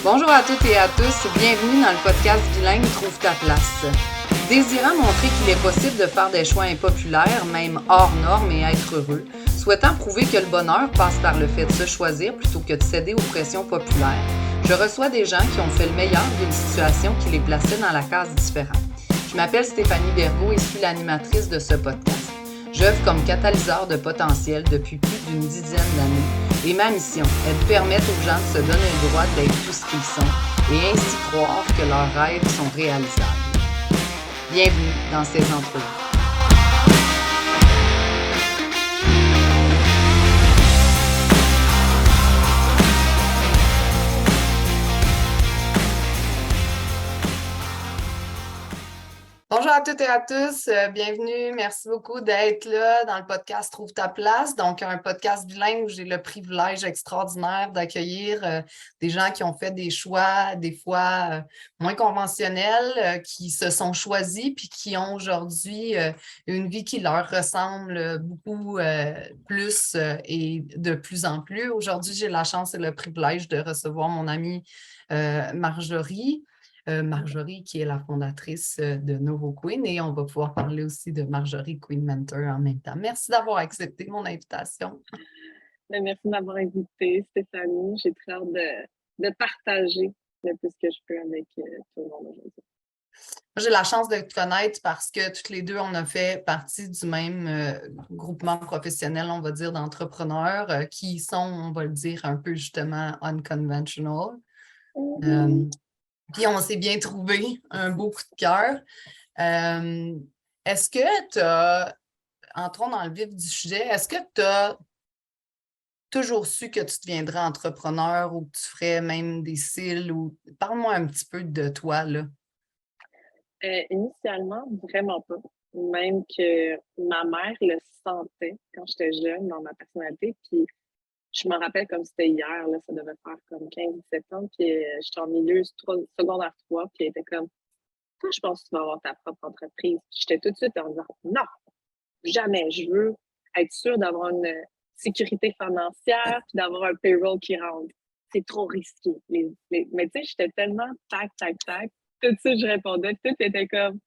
Bonjour à toutes et à tous, bienvenue dans le podcast Bilingue Trouve ta place. Désirant montrer qu'il est possible de faire des choix impopulaires, même hors normes et être heureux, souhaitant prouver que le bonheur passe par le fait de se choisir plutôt que de céder aux pressions populaires, je reçois des gens qui ont fait le meilleur d'une situation qui les plaçait dans la case différente. Je m'appelle Stéphanie Bergaud et suis l'animatrice de ce podcast. J'œuvre comme catalyseur de potentiel depuis plus d'une dizaine d'années et ma mission est de permettre aux gens de se donner le droit d'être tout ce qu'ils sont et ainsi croire que leurs rêves sont réalisables. Bienvenue dans ces entrevues. Bonjour à toutes et à tous, bienvenue, merci beaucoup d'être là dans le podcast Trouve ta place, donc un podcast bilingue où j'ai le privilège extraordinaire d'accueillir des gens qui ont fait des choix des fois moins conventionnels, qui se sont choisis puis qui ont aujourd'hui une vie qui leur ressemble beaucoup plus et de plus en plus. Aujourd'hui, j'ai la chance et le privilège de recevoir mon amie Marjorie. Marjorie, qui est la fondatrice de Novo Queen, et on va pouvoir parler aussi de Marjorie Queen Mentor en même temps. Merci d'avoir accepté mon invitation. Merci de m'avoir invitée, Stéphanie. J'ai très hâte de partager le plus que je peux avec tout le monde aujourd'hui. J'ai la chance de te connaître parce que toutes les deux, on a fait partie du même groupement professionnel, on va dire, d'entrepreneurs qui sont, on va le dire, un peu justement unconventional. Puis on s'est bien trouvé, un beau coup de cœur. Est-ce que tu as, entrons dans le vif du sujet, est-ce que tu as toujours su que tu deviendrais entrepreneur ou que tu ferais même des cils ou parle-moi un petit peu de toi, là. Initialement, vraiment pas. Même que ma mère le sentait quand j'étais jeune dans ma personnalité. Puis je me rappelle comme c'était hier, là, ça devait faire comme 15-17 ans. Puis j'étais en milieu secondaire 3, puis elle était comme, toi, je pense que tu vas avoir ta propre entreprise. Puis j'étais tout de suite en disant, non, jamais. Je veux être sûre d'avoir une sécurité financière puis d'avoir un payroll qui rentre. C'est trop risqué. Mais tu sais, j'étais tellement tac. Tout de suite, je répondais. Tout était comme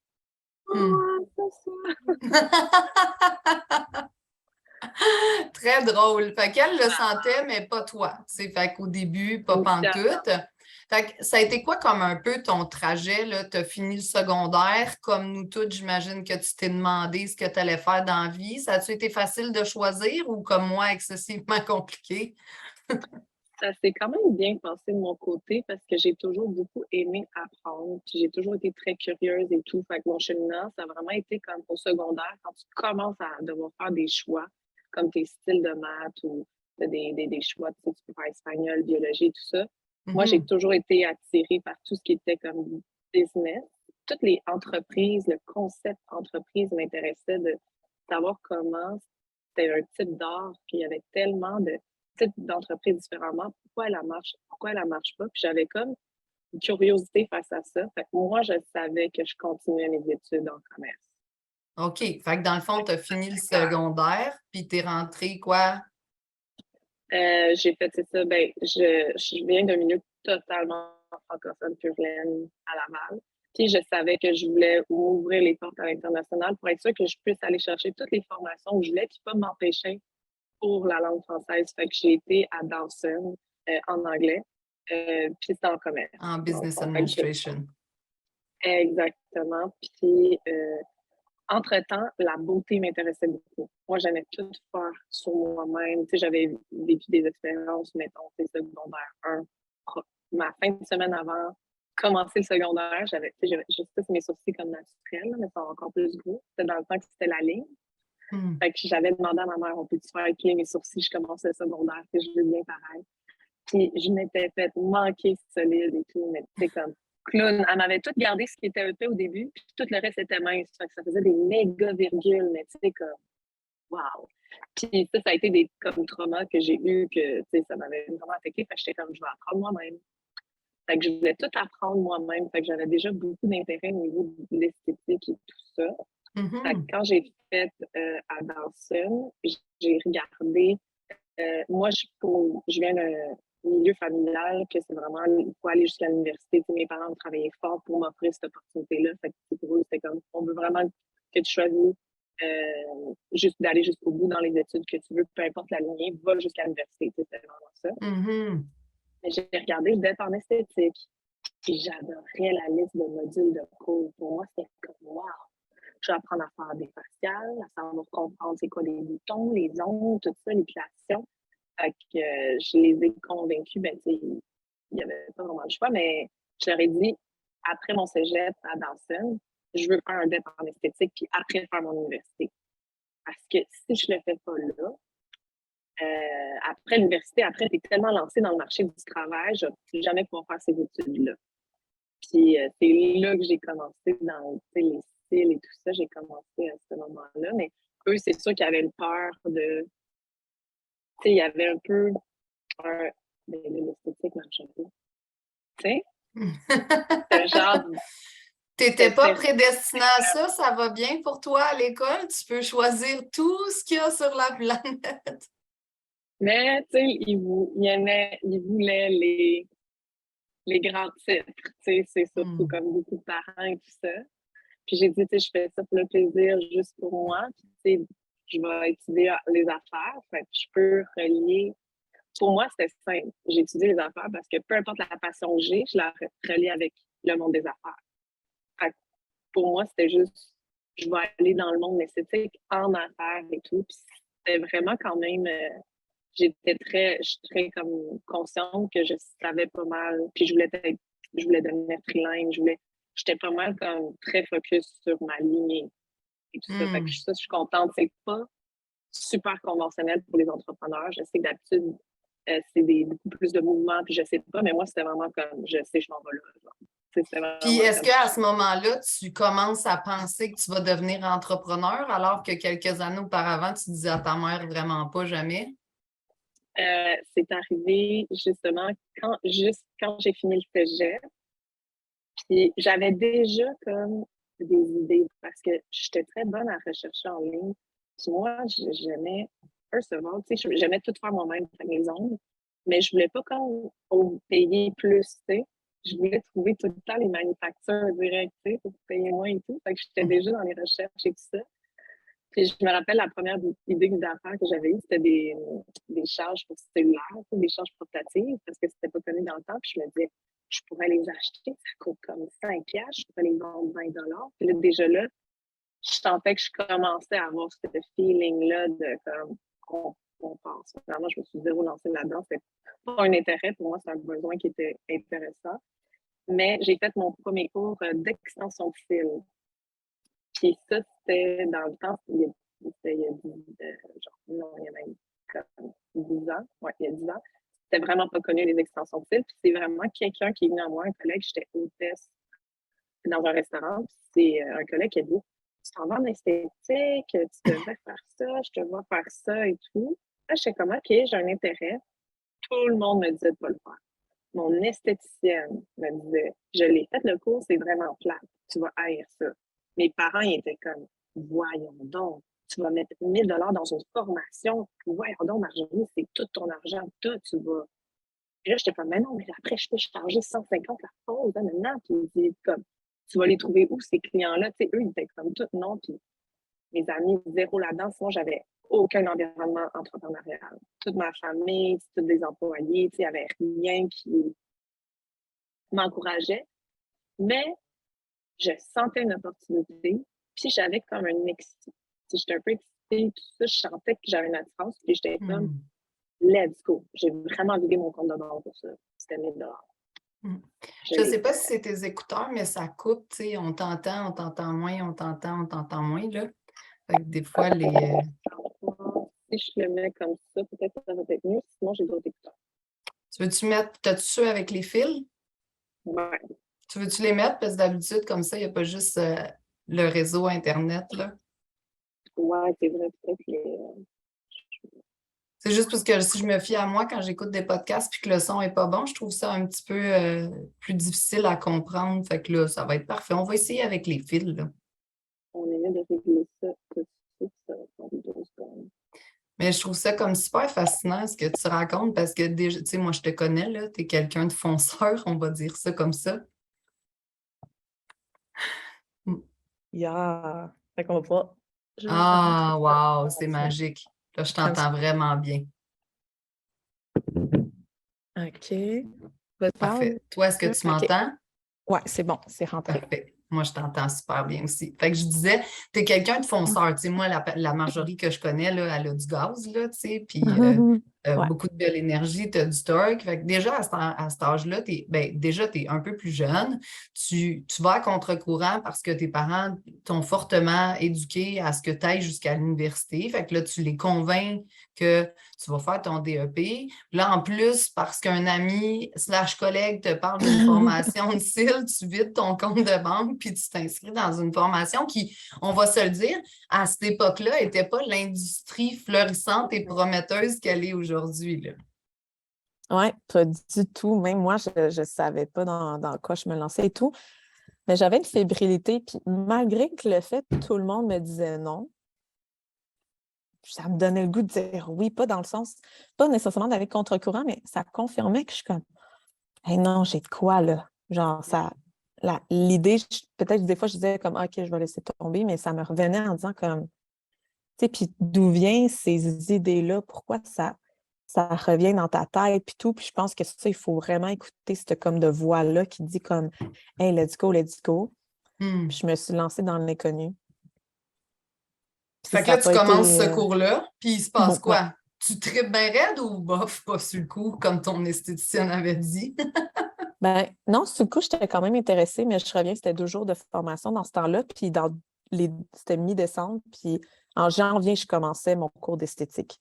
c'est ça. Très drôle. Fait qu'elle le sentait, mais pas toi. C'est fait qu'au début, pas pantoute. Fait que ça a été quoi comme un peu ton trajet, là? Tu as fini le secondaire, comme nous toutes, j'imagine que tu t'es demandé ce que tu allais faire dans la vie. Ça a-tu été facile de choisir ou comme moi, excessivement compliqué? Ça s'est quand même bien passé de mon côté parce que j'ai toujours beaucoup aimé apprendre. Puis j'ai toujours été très curieuse et tout. Fait que mon cheminement, ça a vraiment été comme au secondaire, quand tu commences à devoir faire des choix, comme tes styles de maths ou t'as des choix, tu sais, tu peux faire espagnol, biologie, tout ça. Moi, j'ai toujours été attirée par tout ce qui était comme business. Toutes les entreprises, le concept entreprise m'intéressait de savoir comment c'était un type d'art, puis il y avait tellement de types d'entreprises différemment, pourquoi elle marche pas. Puis j'avais comme une curiosité face à ça. Fait que moi, je savais que je continuais mes études en commerce. OK. Fait que dans le fond, tu as fini le secondaire, puis tu es rentrée quoi? J'ai fait, c'est ça, je viens d'un milieu totalement francophone pur laine à Laval. Puis je savais que je voulais ouvrir les portes à l'international pour être sûr que je puisse aller chercher toutes les formations que je voulais, puis pas m'empêcher pour la langue française. Fait que j'ai été à Dawson en anglais, puis c'était en commerce. En business administration. Exactement. Puis, entre-temps, la beauté m'intéressait beaucoup. Moi, j'aimais tout faire sur moi-même. Tu sais, j'avais vécu des expériences, mettons, tu sais, secondaire 1. Ma fin de semaine avant commencer le secondaire, tu sais, je sais pas si mes sourcils comme naturels, mais ils sont encore plus gros. C'était dans le temps que c'était la ligne. Fait que j'avais demandé à ma mère, on peut-tu faire épiler mes sourcils? Je commençais le secondaire, que je veux bien pareil. Puis je m'étais fait manquer solide et tout, mais tu sais, comme clown. Elle m'avait tout gardé ce qui était épais au début, puis tout le reste était mince. Fait que ça faisait des méga virgules, mais tu sais, comme, wow. Puis ça a été des comme traumas que j'ai eu, que tu sais, ça m'avait vraiment affecté. Fait que j'étais comme, je vais apprendre moi-même. Fait que je voulais tout apprendre moi-même. Fait que j'avais déjà beaucoup d'intérêt au niveau de l'esthétique et tout ça. Fait que quand j'ai fait à Dawson, j'ai regardé moi, je viens d'un milieu familial que c'est vraiment, il faut aller jusqu'à l'université. Tu sais, mes parents ont travaillé fort pour m'offrir cette opportunité-là. Fait que pour eux, c'était comme, on veut vraiment que tu choisisses juste d'aller jusqu'au bout dans les études que tu veux, peu importe la lignée, va jusqu'à l'université. Tu sais, c'est vraiment ça. Mhm. Mais j'ai regardé le DEP en esthétique, puis j'adorais la liste de modules de cours. Pour moi, c'était comme, wow! Je vais apprendre à faire des faciales, à savoir comprendre c'est quoi les boutons, les ongles, tout ça, l'épilation. Fait que je les ai convaincus, ben, tu sais, il n'y avait pas vraiment le choix, mais je leur ai dit, après mon cégep à Dawson, je veux faire un DEP en esthétique, puis après faire mon université. Parce que si je le fais pas là, après l'université, après, tu es tellement lancé dans le marché du travail, je ne vais jamais pouvoir faire ces études-là. Puis c'est là que j'ai commencé dans les styles et tout ça. J'ai commencé à ce moment-là. Mais eux, c'est sûr qu'ils avaient peur de. Tu sais, il y avait un peu l'esthétique marchait pas. Tu sais? C'est genre. T'étais pas prédestiné à ça, ça va bien pour toi à l'école, tu peux choisir tout ce qu'il y a sur la planète. Mais, tu sais, ils voulaient les grands titres. Tu sais, c'est surtout comme beaucoup de parents et tout ça. Puis j'ai dit, tu sais, je fais ça pour le plaisir, juste pour moi. Puis, tu sais, je vais étudier les affaires. Fait que je peux relier. Pour moi, c'était simple. J'ai étudié les affaires parce que peu importe la passion que j'ai, je la relie avec le monde des affaires. Fait que pour moi, c'était juste, je vais aller dans le monde esthétique en affaires et tout. Puis c'était vraiment quand même, je suis très comme consciente que je savais pas mal. Puis je voulais devenir trilingue. J'étais pas mal comme très focus sur ma lignée et tout ça. Fait que ça, je suis contente. C'est pas super conventionnel pour les entrepreneurs. Je sais que d'habitude, c'est beaucoup plus de mouvements, puis je sais pas, mais moi, c'était vraiment comme, je sais, je m'en vais là. Puis est-ce qu'à ce moment-là, tu commences à penser que tu vas devenir entrepreneur alors que quelques années auparavant, tu disais à ta mère vraiment pas jamais? C'est arrivé justement juste quand j'ai fini le cégep. Puis j'avais déjà comme des idées parce que j'étais très bonne à rechercher en ligne. Puis moi, j'aimais, first of all, tu sais, j'aimais tout faire moi-même à la maison, mais je voulais pas comme payer plus, tu sais. Je voulais trouver tout le temps les manufactures directes, tu sais, pour payer moins et tout. Fait que j'étais déjà dans les recherches et tout ça. Puis je me rappelle la première idée d'affaires que j'avais eue, c'était des charges pour cellulaire, des charges portatives, parce que c'était pas connu dans le temps. Puis je me disais, je pourrais les acheter, ça coûte comme 5 piastres, je pourrais les vendre 20 $. Puis là, déjà là, je sentais que je commençais à avoir ce feeling-là de comme on pense. Vraiment, je me suis zéro lancée là-dedans. C'était pas un intérêt pour moi, c'est un besoin qui était intéressant. Mais j'ai fait mon premier cours d'extension de fil. Puis ça, c'était dans le temps, c'était il y a 10, genre, non, il y a même comme 10 ans. Ouais, il y a 10 ans. C'était vraiment pas connu, les extensions de fil. Puis c'est vraiment quelqu'un qui est venu à moi, un collègue, j'étais hôtesse dans un restaurant. Puis c'est un collègue qui a dit, tu t'en vas en esthétique, tu devrais faire ça, je te vois faire ça et tout. Là, j'étais comme, OK, j'ai un intérêt. Tout le monde me disait de pas le faire. Mon esthéticienne me disait, je l'ai fait le cours, c'est vraiment plate. Tu vas haïr ça. Mes parents, ils étaient comme, voyons donc, tu vas mettre 1 000 $ dans une formation. Voyons donc, Marjorie, c'est tout ton argent. Toi, tu vas. Puis là, j'étais comme, mais non, mais après, je peux charger 150 la pause, hein, maintenant. Puis il dit, comme, tu vas les trouver où, ces clients-là? Tu sais, eux, ils étaient comme tout, non. Puis mes amis, zéro là-dedans. Sinon, j'avais aucun environnement entrepreneurial. Toute ma famille, tous des employés, tu sais, il n'y avait rien qui m'encourageait. Mais je sentais une opportunité, puis j'avais comme un excité. J'étais un peu excitée, tout ça, je sentais que j'avais une attirance, puis j'étais comme, let's go. J'ai vraiment vidé mon compte de banque pour ça. C'était 1 000 $. Je ne sais pas si c'est tes écouteurs, mais ça coupe, tu sais, on t'entend moins, on t'entend moins, là. Fait que des fois, les... Si je le mets comme ça, peut-être que ça va être mieux, sinon j'ai d'autres écouteurs. Tu veux-tu mettre, t'as-tu ceux avec les fils? Ouais. Tu veux-tu les mettre? Parce que d'habitude, comme ça, il n'y a pas juste le réseau Internet, là. Ouais, c'est vrai, peut-être les. C'est juste parce que si je me fie à moi quand j'écoute des podcasts puis que le son est pas bon, je trouve ça un petit peu plus difficile à comprendre. Fait que là, ça va être parfait. On va essayer avec les fils, là. On est mieux de régler ça tout de suite, ça va prendre 2 secondes. Mais je trouve ça comme super fascinant ce que tu racontes parce que déjà, tu sais, moi je te connais, là, tu es quelqu'un de fonceur, on va dire ça comme ça. Mm. Yeah. Fait qu'on va pouvoir juste rentrer Ah, ça wow, dans c'est mon film. magique. Là, je Comme ça. t'entends vraiment bien. OK. Votre parole? Parfait. Toi, est-ce que tu OK. m'entends? Ouais, c'est bon, c'est rentré. Parfait. Moi, je t'entends super bien aussi. Fait que je disais, tu es quelqu'un de fonceur. Tu sais, moi, la Marjorie que je connais, là, elle a du gaz, là, tu sais, puis Ouais. beaucoup de belle énergie, tu as du torque. Fait que déjà, à cet âge-là, déjà, tu es un peu plus jeune. Tu vas à contre-courant parce que tes parents t'ont fortement éduqué à ce que tu ailles jusqu'à l'université. Fait que là, tu les convaincs que tu vas faire ton DEP. Là, en plus, parce qu'un ami slash collègue te parle d'une formation de CIL, tu vides ton compte de banque puis tu t'inscris dans une formation qui, on va se le dire, à cette époque-là, n'était pas l'industrie florissante et prometteuse qu'elle est aujourd'hui, là. Ouais, pas du tout. Même moi, je savais pas dans quoi je me lançais et tout. Mais j'avais une fébrilité, puis malgré que le fait, tout le monde me disait non, ça me donnait le goût de dire oui, pas dans le sens, pas nécessairement d'aller contre-courant, mais ça confirmait que je suis comme, hey, non, j'ai de quoi, là. Genre, ça, l'idée, peut-être des fois, je disais comme, OK, je vais laisser tomber, mais ça me revenait en disant comme, tu sais, puis d'où viennent ces idées-là? Pourquoi ça revient dans ta tête, puis tout. Puis je pense que ça, il faut vraiment écouter cette comme de voix-là qui dit comme, hey, let's go, let's go. Hmm. Puis je me suis lancée dans l'inconnu. Puis Fait que ça là, n'a tu pas commences été. ce cours-là, puis il se passe Ouais. quoi? Tu tripes bien raide ou bof, pas sur le coup, comme ton esthéticienne avait dit? Ben, non, sur le coup, j'étais quand même intéressée, mais je reviens, c'était 2 jours de formation dans ce temps-là. Puis c'était mi-décembre. Puis en janvier, je commençais mon cours d'esthétique.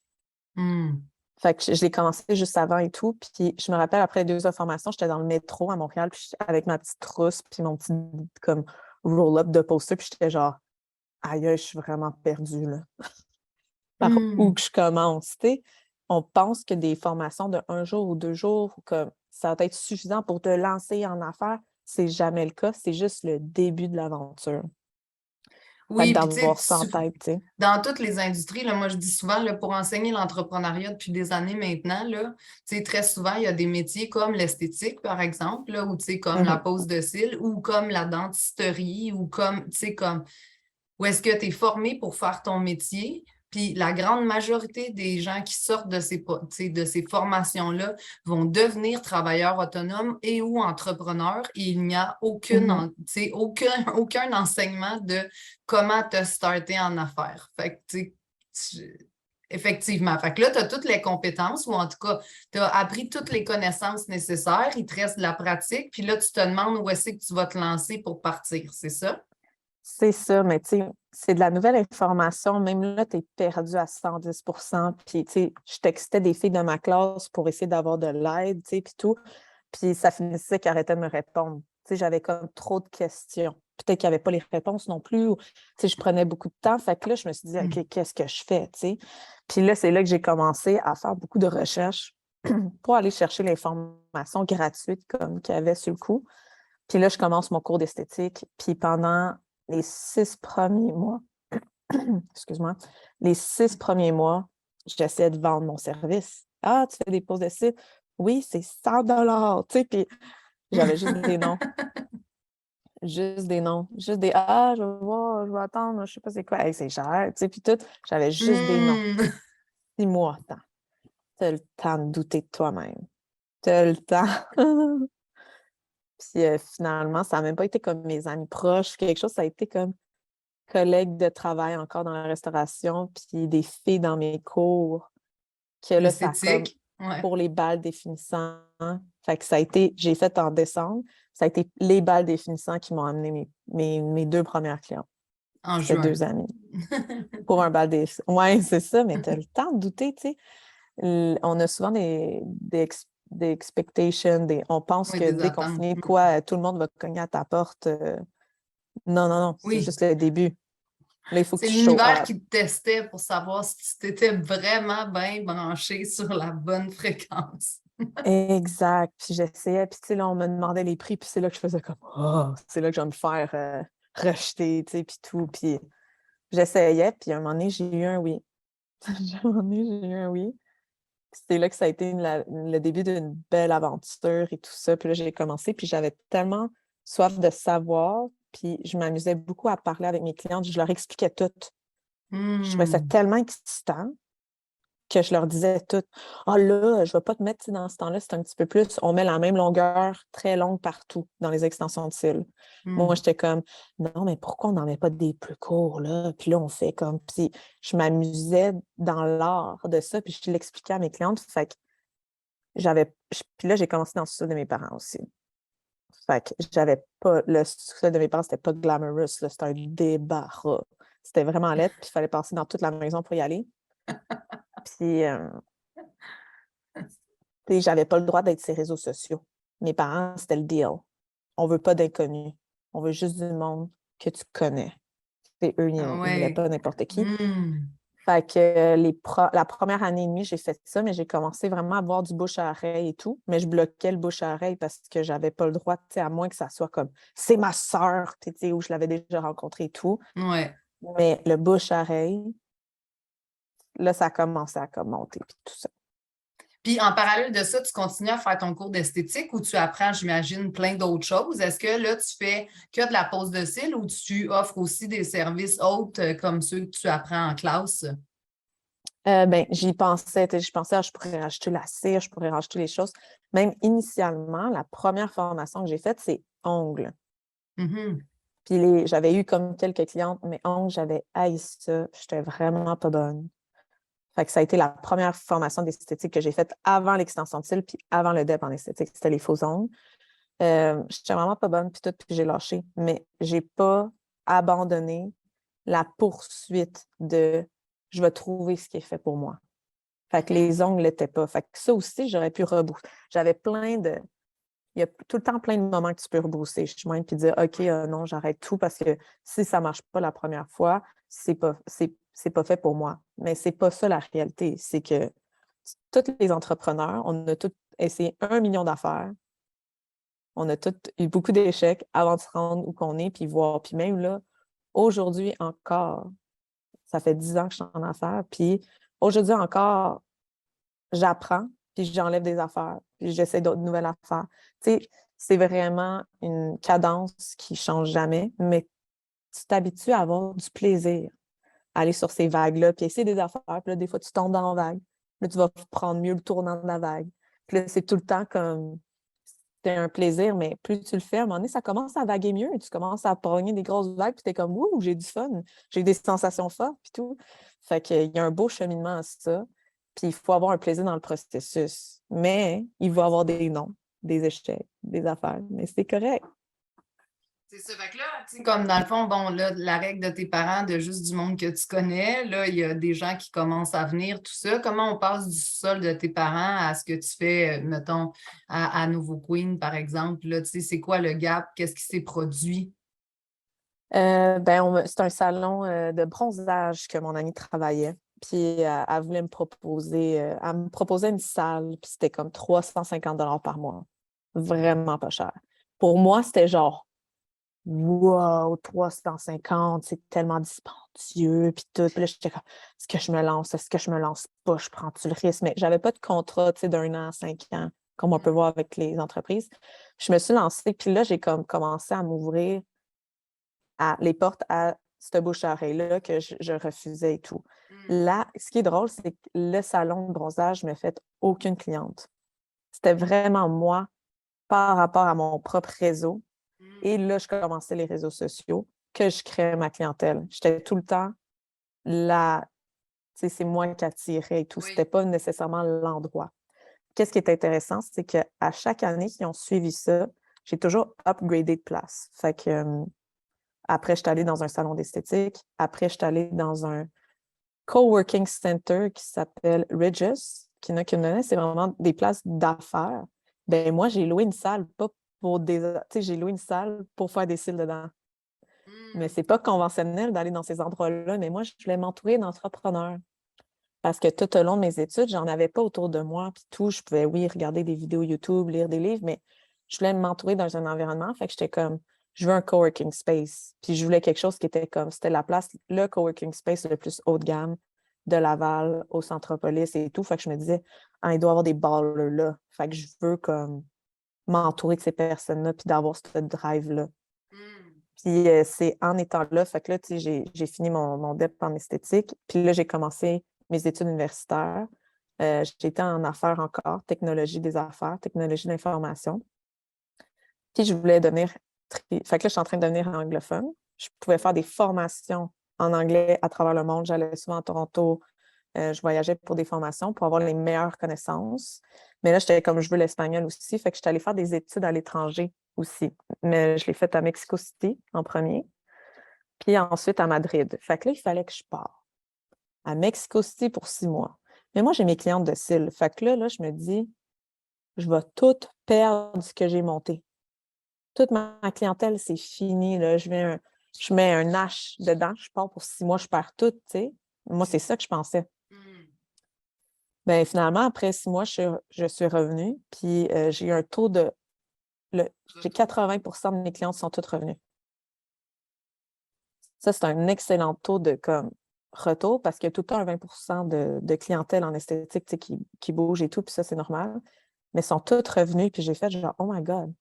Hmm. Fait que je l'ai commencé juste avant et tout. Puis je me rappelle, après 2 heures de formation, j'étais dans le métro à Montréal, puis avec ma petite trousse, puis mon petit comme roll-up de poster, puis j'étais genre, aïe, je suis vraiment perdue, là. Par où Hmm. que je commence, tu sais? On pense que des formations de 1 jour ou 2 jours, comme ça va être suffisant pour te lancer en affaires. C'est jamais le cas. C'est juste le début de l'aventure. Fait que Oui, puis tu d'avoir ça en sais, tête, tu sais. dans toutes les industries, là, moi je dis souvent, là, pour enseigner l'entrepreneuriat depuis des années maintenant, là, tu sais, très souvent, il y a des métiers comme l'esthétique, par exemple, là, ou tu sais, comme la Mhm. pose de cils, ou comme la dentisterie, ou comme, tu sais, comme où est-ce que tu es formé pour faire ton métier? Puis la grande majorité des gens qui sortent de ces formations-là vont devenir travailleurs autonomes et ou entrepreneurs. Et il n'y a Mhm. aucun enseignement de comment te starter en affaires. Fait que, effectivement. Fait que là, tu as toutes les compétences, ou en tout cas, tu as appris toutes les connaissances nécessaires. Il te reste de la pratique. Puis là, tu te demandes où est-ce que tu vas te lancer pour partir. C'est ça? C'est ça, mais tu sais, c'est de la nouvelle information. Même là, tu es perdu à 110. Puis, tu sais, je textais des filles de ma classe pour essayer d'avoir de l'aide, tu sais, puis tout. Puis ça finissait qu'elles arrêtaient de me répondre. Tu sais, j'avais comme trop de questions. Peut-être qu'il n'y avait pas les réponses non plus. Tu sais, je prenais beaucoup de temps. Fait que là, je me suis dit, Hmm. OK, qu'est-ce que je fais, tu sais? Puis là, c'est là que j'ai commencé à faire beaucoup de recherches pour aller chercher l'information gratuite comme qu'il y avait sur le coup. Puis là, je commence mon cours d'esthétique. Puis pendant les 6 premiers mois, excuse-moi, les 6 premiers mois, j'essayais de vendre mon service. Ah, tu fais des poses de site? Oui, c'est 100 $. Tu sais, puis j'avais juste des noms. Juste des noms. Juste des ah, je vais voir, je vais attendre, je sais pas c'est quoi. Hey, c'est cher. Tu sais, puis tout, j'avais juste des noms. Hmm. 6 mois, attends. T'as le temps de douter de toi-même. T'as le temps. Puis finalement, ça n'a même pas été comme mes amis proches, quelque chose, ça a été comme collègues de travail encore dans la restauration, puis des filles dans mes cours, que là, ça a comme L'esthétique, ouais, pour les balles définissants. Fait que ça a été, j'ai fait en décembre, ça a été les balles définissants qui m'ont amené mes 2 premières clientes. en C'était juin. 2 amis. Pour un bal définissant. Oui, c'est ça, mais tu as le temps de douter, tu sais. On a souvent des expectations, on pense Oui, que des dès qu'on attentes. finit de quoi, tout le monde va cogner à ta porte. Non, non, non, c'est Oui, juste le début. Là, il faut que c'est tu show l'univers up. qui te testait pour savoir si tu t'étais vraiment bien branché sur la bonne fréquence. Exact. Puis j'essayais, puis tu sais, là, on me demandait les prix, puis c'est là que je faisais comme, oh, c'est là que je vais me faire rejeter, tu sais, puis tout. Puis j'essayais, puis à un moment donné, j'ai eu un oui. À un moment donné, j'ai eu un oui. C'était là que ça a été le début d'une belle aventure et tout ça. Puis là, j'ai commencé, puis j'avais tellement soif de savoir, puis je m'amusais beaucoup à parler avec mes clientes. Je leur expliquais tout. Je trouvais ça tellement excitant que je leur disais tout. Ah là, je ne vais pas te mettre tu sais, dans ce temps-là, c'est un petit peu plus. On met la même longueur très longue partout dans les extensions de cils. Moi, j'étais comme, non, mais pourquoi on n'en met pas des plus courts, là? Puis là, on fait comme. Puis je m'amusais dans l'art de ça, puis je l'expliquais à mes clientes. Fait que puis là, j'ai commencé dans le sous-sol de mes parents aussi. Fait que j'avais pas. Le sous-sol de mes parents, c'était pas glamorous, là, c'était un débarras. C'était vraiment laid, puis il fallait passer dans toute la maison pour y aller. Puis, j'avais pas le droit d'être sur les réseaux sociaux. Mes parents, c'était le deal. On veut pas d'inconnus. On veut juste du monde que tu connais. Et eux, ils ne voulaient pas n'importe qui. Fait que la première année et demie, j'ai fait ça, mais j'ai commencé vraiment à avoir du bouche à oreille et tout. Mais je bloquais le bouche à oreille parce que j'avais pas le droit, à moins que ça soit comme c'est ma sœur, où je l'avais déjà rencontrée et tout. Ouais. Mais le bouche à oreille, là, ça a commencé à comme monter puis tout ça. Puis en parallèle de ça, tu continues à faire ton cours d'esthétique ou tu apprends, j'imagine, plein d'autres choses. Est-ce que là, tu fais que de la pose de cils ou tu offres aussi des services autres comme ceux que tu apprends en classe? J'y pensais, je pensais, je pourrais rajouter la cire, je pourrais rajouter les choses. Même initialement, la première formation que j'ai faite, c'est ongles. Puis j'avais eu comme quelques clientes, mais ongles, j'avais haï ça. J'étais vraiment pas bonne. Fait que ça a été la première formation d'esthétique que j'ai faite avant l'extension de cils, puis avant le DEP en esthétique. C'était les faux ongles. J'étais vraiment pas bonne, puis tout, puis j'ai lâché. Mais j'ai pas abandonné la poursuite de je vais trouver ce qui est fait pour moi. Fait que les ongles l'étaient pas. Fait que ça aussi, j'aurais pu rebousser. J'avais il y a tout le temps plein de moments que tu peux rebrousser le chemin puis dire OK, non, j'arrête tout parce que si ça marche pas la première fois, c'est pas fait pour moi. Mais c'est pas ça la réalité. C'est que tous les entrepreneurs, on a tous essayé 1 million d'affaires. On a tous eu beaucoup d'échecs avant de se rendre où qu'on est, puis voir. Puis même là, aujourd'hui encore, ça fait 10 ans que je suis en affaires, puis aujourd'hui encore, j'apprends, puis j'enlève des affaires, puis j'essaie d'autres nouvelles affaires. Tu sais, c'est vraiment une cadence qui ne change jamais, mais tu t'habitues à avoir du plaisir à aller sur ces vagues-là, puis essayer des affaires, puis là, des fois, tu tombes dans la vague. Là, tu vas prendre mieux le tournant de la vague. Puis là, c'est tout le temps comme c'est un plaisir, mais plus tu le fais, à un moment donné, ça commence à vaguer mieux. Tu commences à pogner des grosses vagues, puis tu es comme, ouh, j'ai du fun, j'ai des sensations fortes, puis tout. Fait qu'il y a un beau cheminement à ça. Puis il faut avoir un plaisir dans le processus. Mais il va y avoir des non, des échecs, des affaires. Mais c'est correct. C'est ça. Fait que là, tu sais, comme dans le fond, bon, là, la règle de tes parents, de juste du monde que tu connais, là, il y a des gens qui commencent à venir, tout ça. Comment on passe du sol de tes parents à ce que tu fais, mettons, à Nouveau Queen, par exemple? Là, tu sais, c'est quoi le gap? Qu'est-ce qui s'est produit? C'est un salon de bronzage que mon amie travaillait. Puis elle voulait elle me proposait une salle, puis c'était comme 350 $ par mois. Vraiment pas cher. Pour moi, c'était genre, wow, 350, c'est tellement dispendieux, puis tout. Puis là, j'étais comme, est-ce que je me lance? Est-ce que je me lance pas? Je prends-tu le risque? Mais j'avais pas de contrat, tu sais, d'1 an à 5 ans, comme on peut voir avec les entreprises. Je me suis lancée, puis là, j'ai comme commencé à m'ouvrir les portes à cette bouche à oreille-là que je refusais et tout. Là, ce qui est drôle, c'est que le salon de bronzage ne me fait aucune cliente. C'était vraiment moi par rapport à mon propre réseau. Et là, je commençais les réseaux sociaux que je créais ma clientèle. J'étais tout le temps là, tu sais, c'est moi qui attirais et tout. C'était pas nécessairement l'endroit. Qu'est-ce qui est intéressant, c'est qu'à chaque année qui ont suivi ça, j'ai toujours upgradé de place. Fait que après, je suis allée dans un salon d'esthétique. Après, je suis allée dans un coworking center qui s'appelle Regis, qui n'a qu'une année. C'est vraiment des places d'affaires. Ben moi, j'ai loué une salle, pas pour des... Tu sais, j'ai loué une salle pour faire des cils dedans. Mais c'est pas conventionnel d'aller dans ces endroits-là. Mais moi, je voulais m'entourer d'entrepreneurs. Parce que tout au long de mes études, j'en avais pas autour de moi. Puis tout, je pouvais, oui, regarder des vidéos YouTube, lire des livres, mais je voulais m'entourer dans un environnement. Fait que j'étais comme, je veux un coworking space. Puis je voulais quelque chose qui était comme, c'était la place, le coworking space le plus haut de gamme de Laval au Centropolis et tout. Fait que je me disais, ah, il doit y avoir des ballers là. Fait que je veux comme m'entourer de ces personnes-là puis d'avoir ce drive-là. Puis c'est en étant là, fait que là, tu sais, j'ai fini mon DEP en esthétique. Puis là, j'ai commencé mes études universitaires. J'étais en affaires encore, technologie des affaires, technologie de l'information. Puis je voulais devenir... Fait que là, je suis en train de devenir anglophone. Je pouvais faire des formations en anglais à travers le monde. J'allais souvent à Toronto. Je voyageais pour des formations pour avoir les meilleures connaissances. Mais là, j'étais comme je veux l'espagnol aussi. Fait que j'étais allée faire des études à l'étranger aussi. Mais je l'ai fait à Mexico City en premier. Puis ensuite à Madrid. Fait que là, il fallait que je parte à Mexico City pour 6 mois. Mais moi, j'ai mes clientes de cils. Fait que là, je me dis, je vais tout perdre ce que j'ai monté. Toute ma clientèle, c'est fini. Là. Je mets un H dedans, je pars pour 6 mois, je perds tout, tu sais. Moi, c'est ça que je pensais. Bien, finalement, après 6 mois, je suis revenue, puis j'ai eu un taux de... j'ai 80% de mes clientes sont toutes revenues. Ça, c'est un excellent taux de comme, retour parce qu'il y a tout le temps un 20% de clientèle en esthétique qui bouge et tout, puis ça, c'est normal. Mais sont toutes revenues, puis j'ai fait genre, oh my God.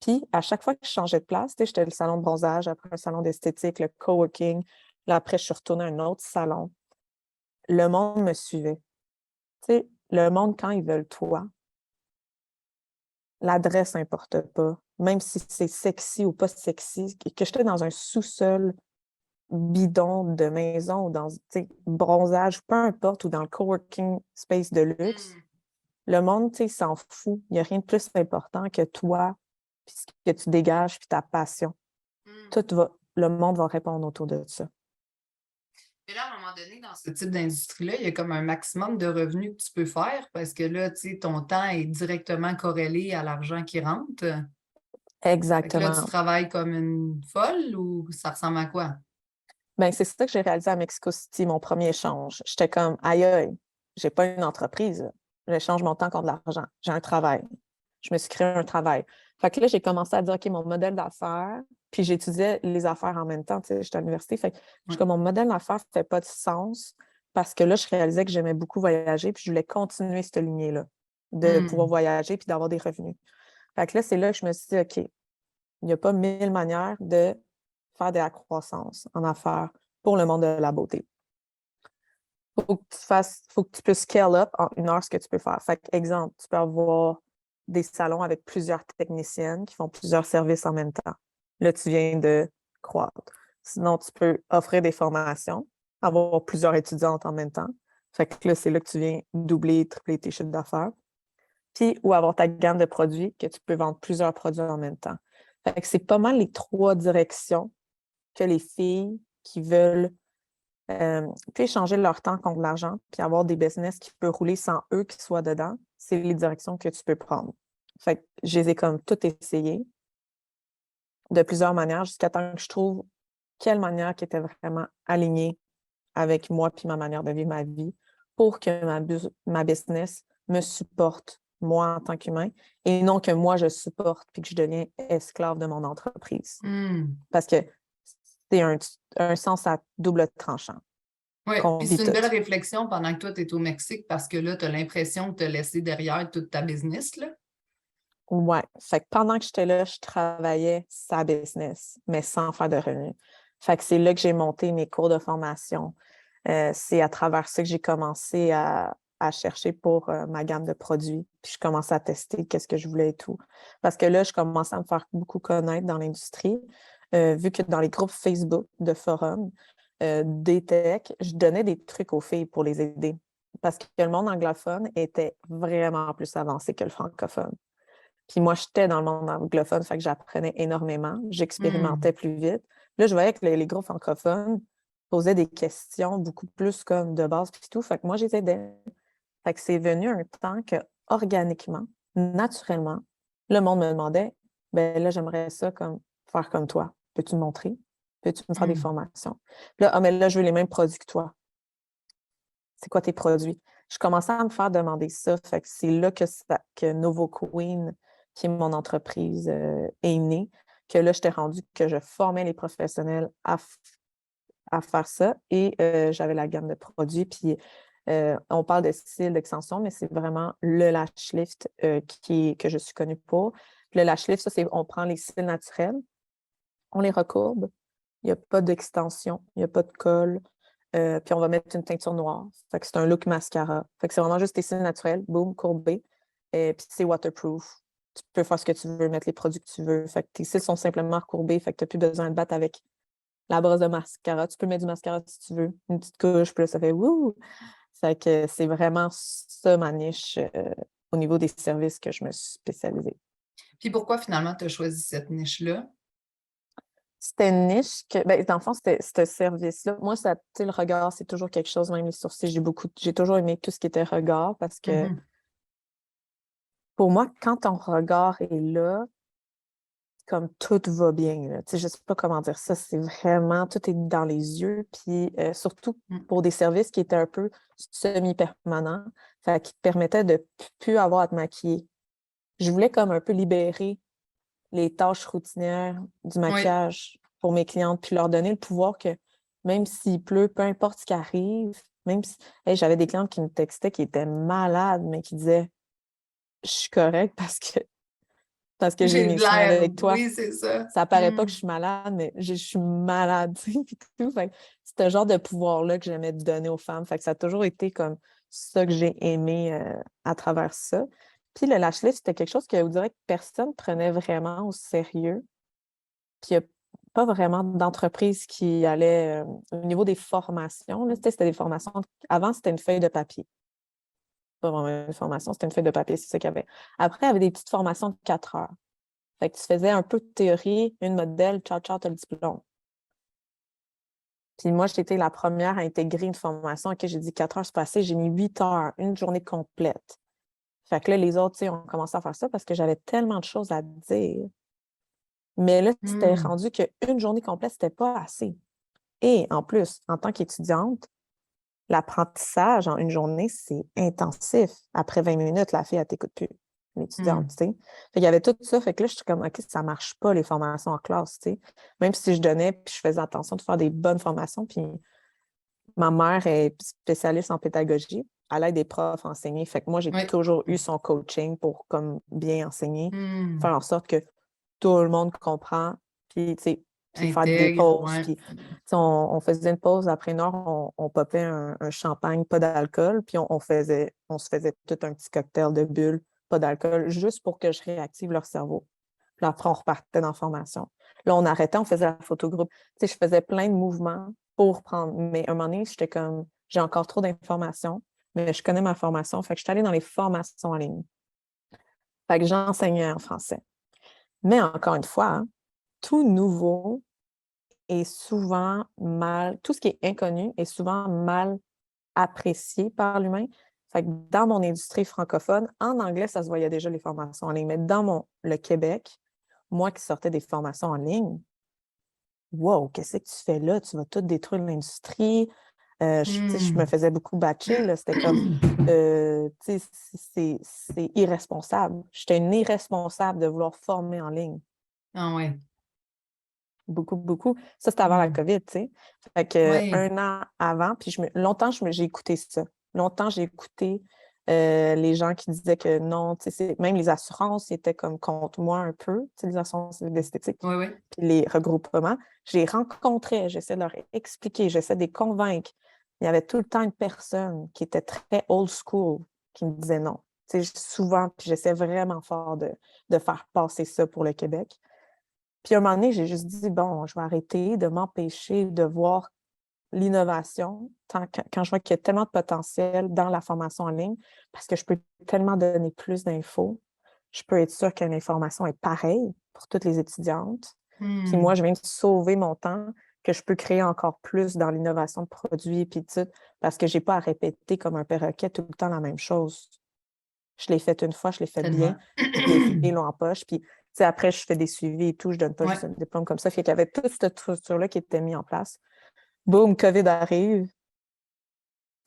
Puis, à chaque fois que je changeais de place, j'étais le salon de bronzage, après un salon d'esthétique, le coworking. Là, après, je suis retournée à un autre salon. Le monde me suivait. Tu sais, le monde, quand ils veulent toi, l'adresse n'importe pas. Même si c'est sexy ou pas sexy, que j'étais dans un sous-sol bidon de maison ou dans bronzage, peu importe, ou dans le coworking space de luxe, le monde, tu sais, s'en fout. Il n'y a rien de plus important que toi, puis ce que tu dégages, puis ta passion. Le monde va répondre autour de ça. Mais là, à un moment donné, dans ce type d'industrie-là, il y a comme un maximum de revenus que tu peux faire parce que là, tu sais, ton temps est directement corrélé à l'argent qui rentre. Exactement. Fait que là, tu travailles comme une folle ou ça ressemble à quoi? Bien, c'est ça que j'ai réalisé à Mexico City, mon premier échange. J'étais comme, aïe, aïe, j'ai pas une entreprise. J'échange mon temps contre de l'argent. J'ai un travail. Je me suis créé un travail. Fait que là, j'ai commencé à dire, OK, mon modèle d'affaires, puis j'étudiais les affaires en même temps, tu sais, j'étais à l'université. Fait que je suis comme, mon modèle d'affaires ne fait pas de sens parce que là, je réalisais que j'aimais beaucoup voyager, puis je voulais continuer cette lignée-là, de pouvoir voyager puis d'avoir des revenus. Fait que là, c'est là que je me suis dit, OK, il n'y a pas 1000 manières de faire de la croissance en affaires pour le monde de la beauté. Faut que tu puisses scale up en 1 heure ce que tu peux faire. Fait que, exemple, tu peux avoir des salons avec plusieurs techniciennes qui font plusieurs services en même temps. Là, tu viens de croître. Sinon, tu peux offrir des formations, avoir plusieurs étudiantes en même temps. Fait que là, c'est là que tu viens doubler, tripler tes chiffres d'affaires. Puis, ou avoir ta gamme de produits que tu peux vendre plusieurs produits en même temps. Fait que c'est pas mal les 3 directions que les filles qui veulent puis échanger leur temps contre l'argent, puis avoir des business qui peuvent rouler sans eux qui soient dedans, c'est les directions que tu peux prendre. Fait que je les ai comme tout essayé de plusieurs manières jusqu'à temps que je trouve quelle manière qui était vraiment alignée avec moi puis ma manière de vivre ma vie pour que ma business me supporte moi en tant qu'humain et non que moi je supporte puis que je deviens esclave de mon entreprise. Parce que c'est un sens à double tranchant. Oui, puis c'est une belle réflexion pendant que toi, tu es au Mexique parce que là, tu as l'impression que tu as laissé derrière toute ta business, là. Oui. Fait que pendant que j'étais là, je travaillais sa business, mais sans faire de revenus. Fait que c'est là que j'ai monté mes cours de formation. C'est à travers ça que j'ai commencé à chercher pour ma gamme de produits. Puis je commençais à tester qu'est-ce que je voulais et tout. Parce que là, je commençais à me faire beaucoup connaître dans l'industrie, vu que dans les groupes Facebook de forums, des tech, je donnais des trucs aux filles pour les aider. Parce que le monde anglophone était vraiment plus avancé que le francophone. Puis moi, j'étais dans le monde anglophone, fait que j'apprenais énormément, j'expérimentais plus vite. Là, je voyais que les groupes francophones posaient des questions beaucoup plus comme de base puis tout. Fait que moi, je les aidais. Fait que c'est venu un temps que, organiquement, naturellement, le monde me demandait, ben là, j'aimerais ça comme faire comme toi. Peux-tu me montrer? Peux-tu me faire des formations? Puis là, mais là, je veux les mêmes produits que toi. C'est quoi tes produits? Je commençais à me faire demander ça. Fait que c'est là que Novo Queen, qui est mon entreprise, est née, que là, j'étais rendue que je formais les professionnels à faire ça. Et j'avais la gamme de produits. Puis on parle de style d'extension, mais c'est vraiment le lash lift que je suis connue pour. Puis le lash lift, ça, c'est on prend les cils naturels, on les recourbe. Il n'y a pas d'extension, il n'y a pas de colle. Puis on va mettre une teinture noire. Fait que c'est un look mascara. Fait que c'est vraiment juste tes cils naturels, boum, courbés. Puis c'est waterproof. Tu peux faire ce que tu veux, mettre les produits que tu veux. Fait que tes cils sont simplement recourbés. Fait que tu n'as plus besoin de battre avec la brosse de mascara. Tu peux mettre du mascara si tu veux. Une petite couche, puis là, ça fait wouh! Fait que c'est vraiment ça ma niche au niveau des services que je me suis spécialisée. Puis pourquoi finalement tu as choisi cette niche-là? C'était une niche que, ben, dans le fond, c'était ce service-là. Moi, ça, tu sais, le regard, c'est toujours quelque chose, même les sourcils, j'ai toujours aimé tout ce qui était regard parce que pour moi, quand ton regard est là, comme tout va bien. Là. Tu sais, je ne sais pas comment dire ça. C'est vraiment, tout est dans les yeux. Puis surtout pour des services qui étaient un peu semi-permanents, qui te permettaient de plus avoir à te maquiller. Je voulais comme un peu libérer les tâches routinières du maquillage pour mes clientes, puis leur donner le pouvoir que même s'il pleut, peu importe ce qui arrive, même si j'avais des clientes qui me textaient qui étaient malades, mais qui disaient je suis correcte parce que j'ai J'ai mes de soins l'air, avec toi. oui, c'est ça. Ça paraît pas que je suis malade, mais je suis malade, tu sais, puis tout. Fait que c'est ce genre de pouvoir-là que j'aimais donner aux femmes. Fait que ça a toujours été comme ça que j'ai aimé à travers ça. Puis le lash lift, c'était quelque chose que vous dirait que personne prenait vraiment au sérieux. Puis il n'y a pas vraiment d'entreprise qui allait au niveau des formations. Là, tu sais, c'était des formations. Avant, c'était une feuille de papier. Pas vraiment une formation, c'était une feuille de papier, c'est ça qu'il y avait. Après, il y avait des petites formations de 4 heures. Fait que tu faisais un peu de théorie, une modèle, ciao, ciao, t'as le diplôme. Puis moi, j'étais la première à intégrer une formation. OK, j'ai dit 4 heures se passer, j'ai mis 8 heures, une journée complète. Fait que là, les autres, tu sais, ont commencé à faire ça parce que j'avais tellement de choses à dire. Mais là, c'était rendu qu'une journée complète, c'était pas assez. Et en plus, en tant qu'étudiante, l'apprentissage en une journée, c'est intensif. Après 20 minutes, la fille, elle t'écoute plus. L'étudiante, tu sais. Fait qu'il y avait tout ça. Fait que là, je suis comme, OK, ça marche pas, les formations en classe, tu sais. Même si je donnais, puis je faisais attention de faire des bonnes formations. Puis ma mère est spécialiste en pédagogie. Elle aide des profs à enseigner. Fait que moi, j'ai toujours eu son coaching pour comme bien enseigner, faire en sorte que tout le monde comprend. Puis, tu sais, puis faire des pauses. Puis, on faisait une pause après une heure, on popait un champagne, pas d'alcool, puis on se faisait tout un petit cocktail de bulles, pas d'alcool, juste pour que je réactive leur cerveau. Puis après, on repartait dans la formation. Là, on arrêtait, on faisait la photogroupe. Tu sais, je faisais plein de mouvements pour prendre. Mais à un moment donné, j'étais comme, j'ai encore trop d'informations, mais je connais ma formation. Fait que je suis allée dans les formations en ligne. Fait que j'enseignais en français. Mais encore une fois, hein, tout nouveau est souvent mal, tout ce qui est inconnu est souvent mal apprécié par l'humain. Fait que dans mon industrie francophone, en anglais, ça se voyait déjà les formations en ligne, mais dans le Québec, moi qui sortais des formations en ligne, wow, qu'est-ce que tu fais là? Tu vas tout détruire l'industrie. Je me faisais beaucoup batcher, là. C'était comme, c'est irresponsable. J'étais une irresponsable de vouloir former en ligne. Ah ouais. Beaucoup, beaucoup. Ça, c'était avant la COVID, tu sais. Fait que un an avant, puis longtemps, j'ai écouté ça. Longtemps, j'ai écouté les gens qui disaient que non, tu sais, même les assurances étaient comme contre moi un peu, tu sais, les assurances d'esthétique. Puis les regroupements, je les rencontrais, j'essaie de leur expliquer, j'essaie de les convaincre. Il y avait tout le temps une personne qui était très old school qui me disait non. Tu sais, souvent, puis j'essaie vraiment fort de faire passer ça pour le Québec. Puis à un moment donné, j'ai juste dit, bon, je vais arrêter de m'empêcher de voir l'innovation quand je vois qu'il y a tellement de potentiel dans la formation en ligne, parce que je peux tellement donner plus d'infos. Je peux être sûre que l'information est pareille pour toutes les étudiantes. Puis moi, je viens de sauver mon temps, que je peux créer encore plus dans l'innovation de produits, puis tout, parce que je n'ai pas à répéter comme un perroquet tout le temps la même chose. Je l'ai fait une fois, je l'ai fait bien, les filles l'ont en poche, puis après, je fais des suivis et tout, je donne pas juste un diplôme comme ça. Fait qu'il y avait toute cette structure-là qui était mise en place. Boum, COVID arrive.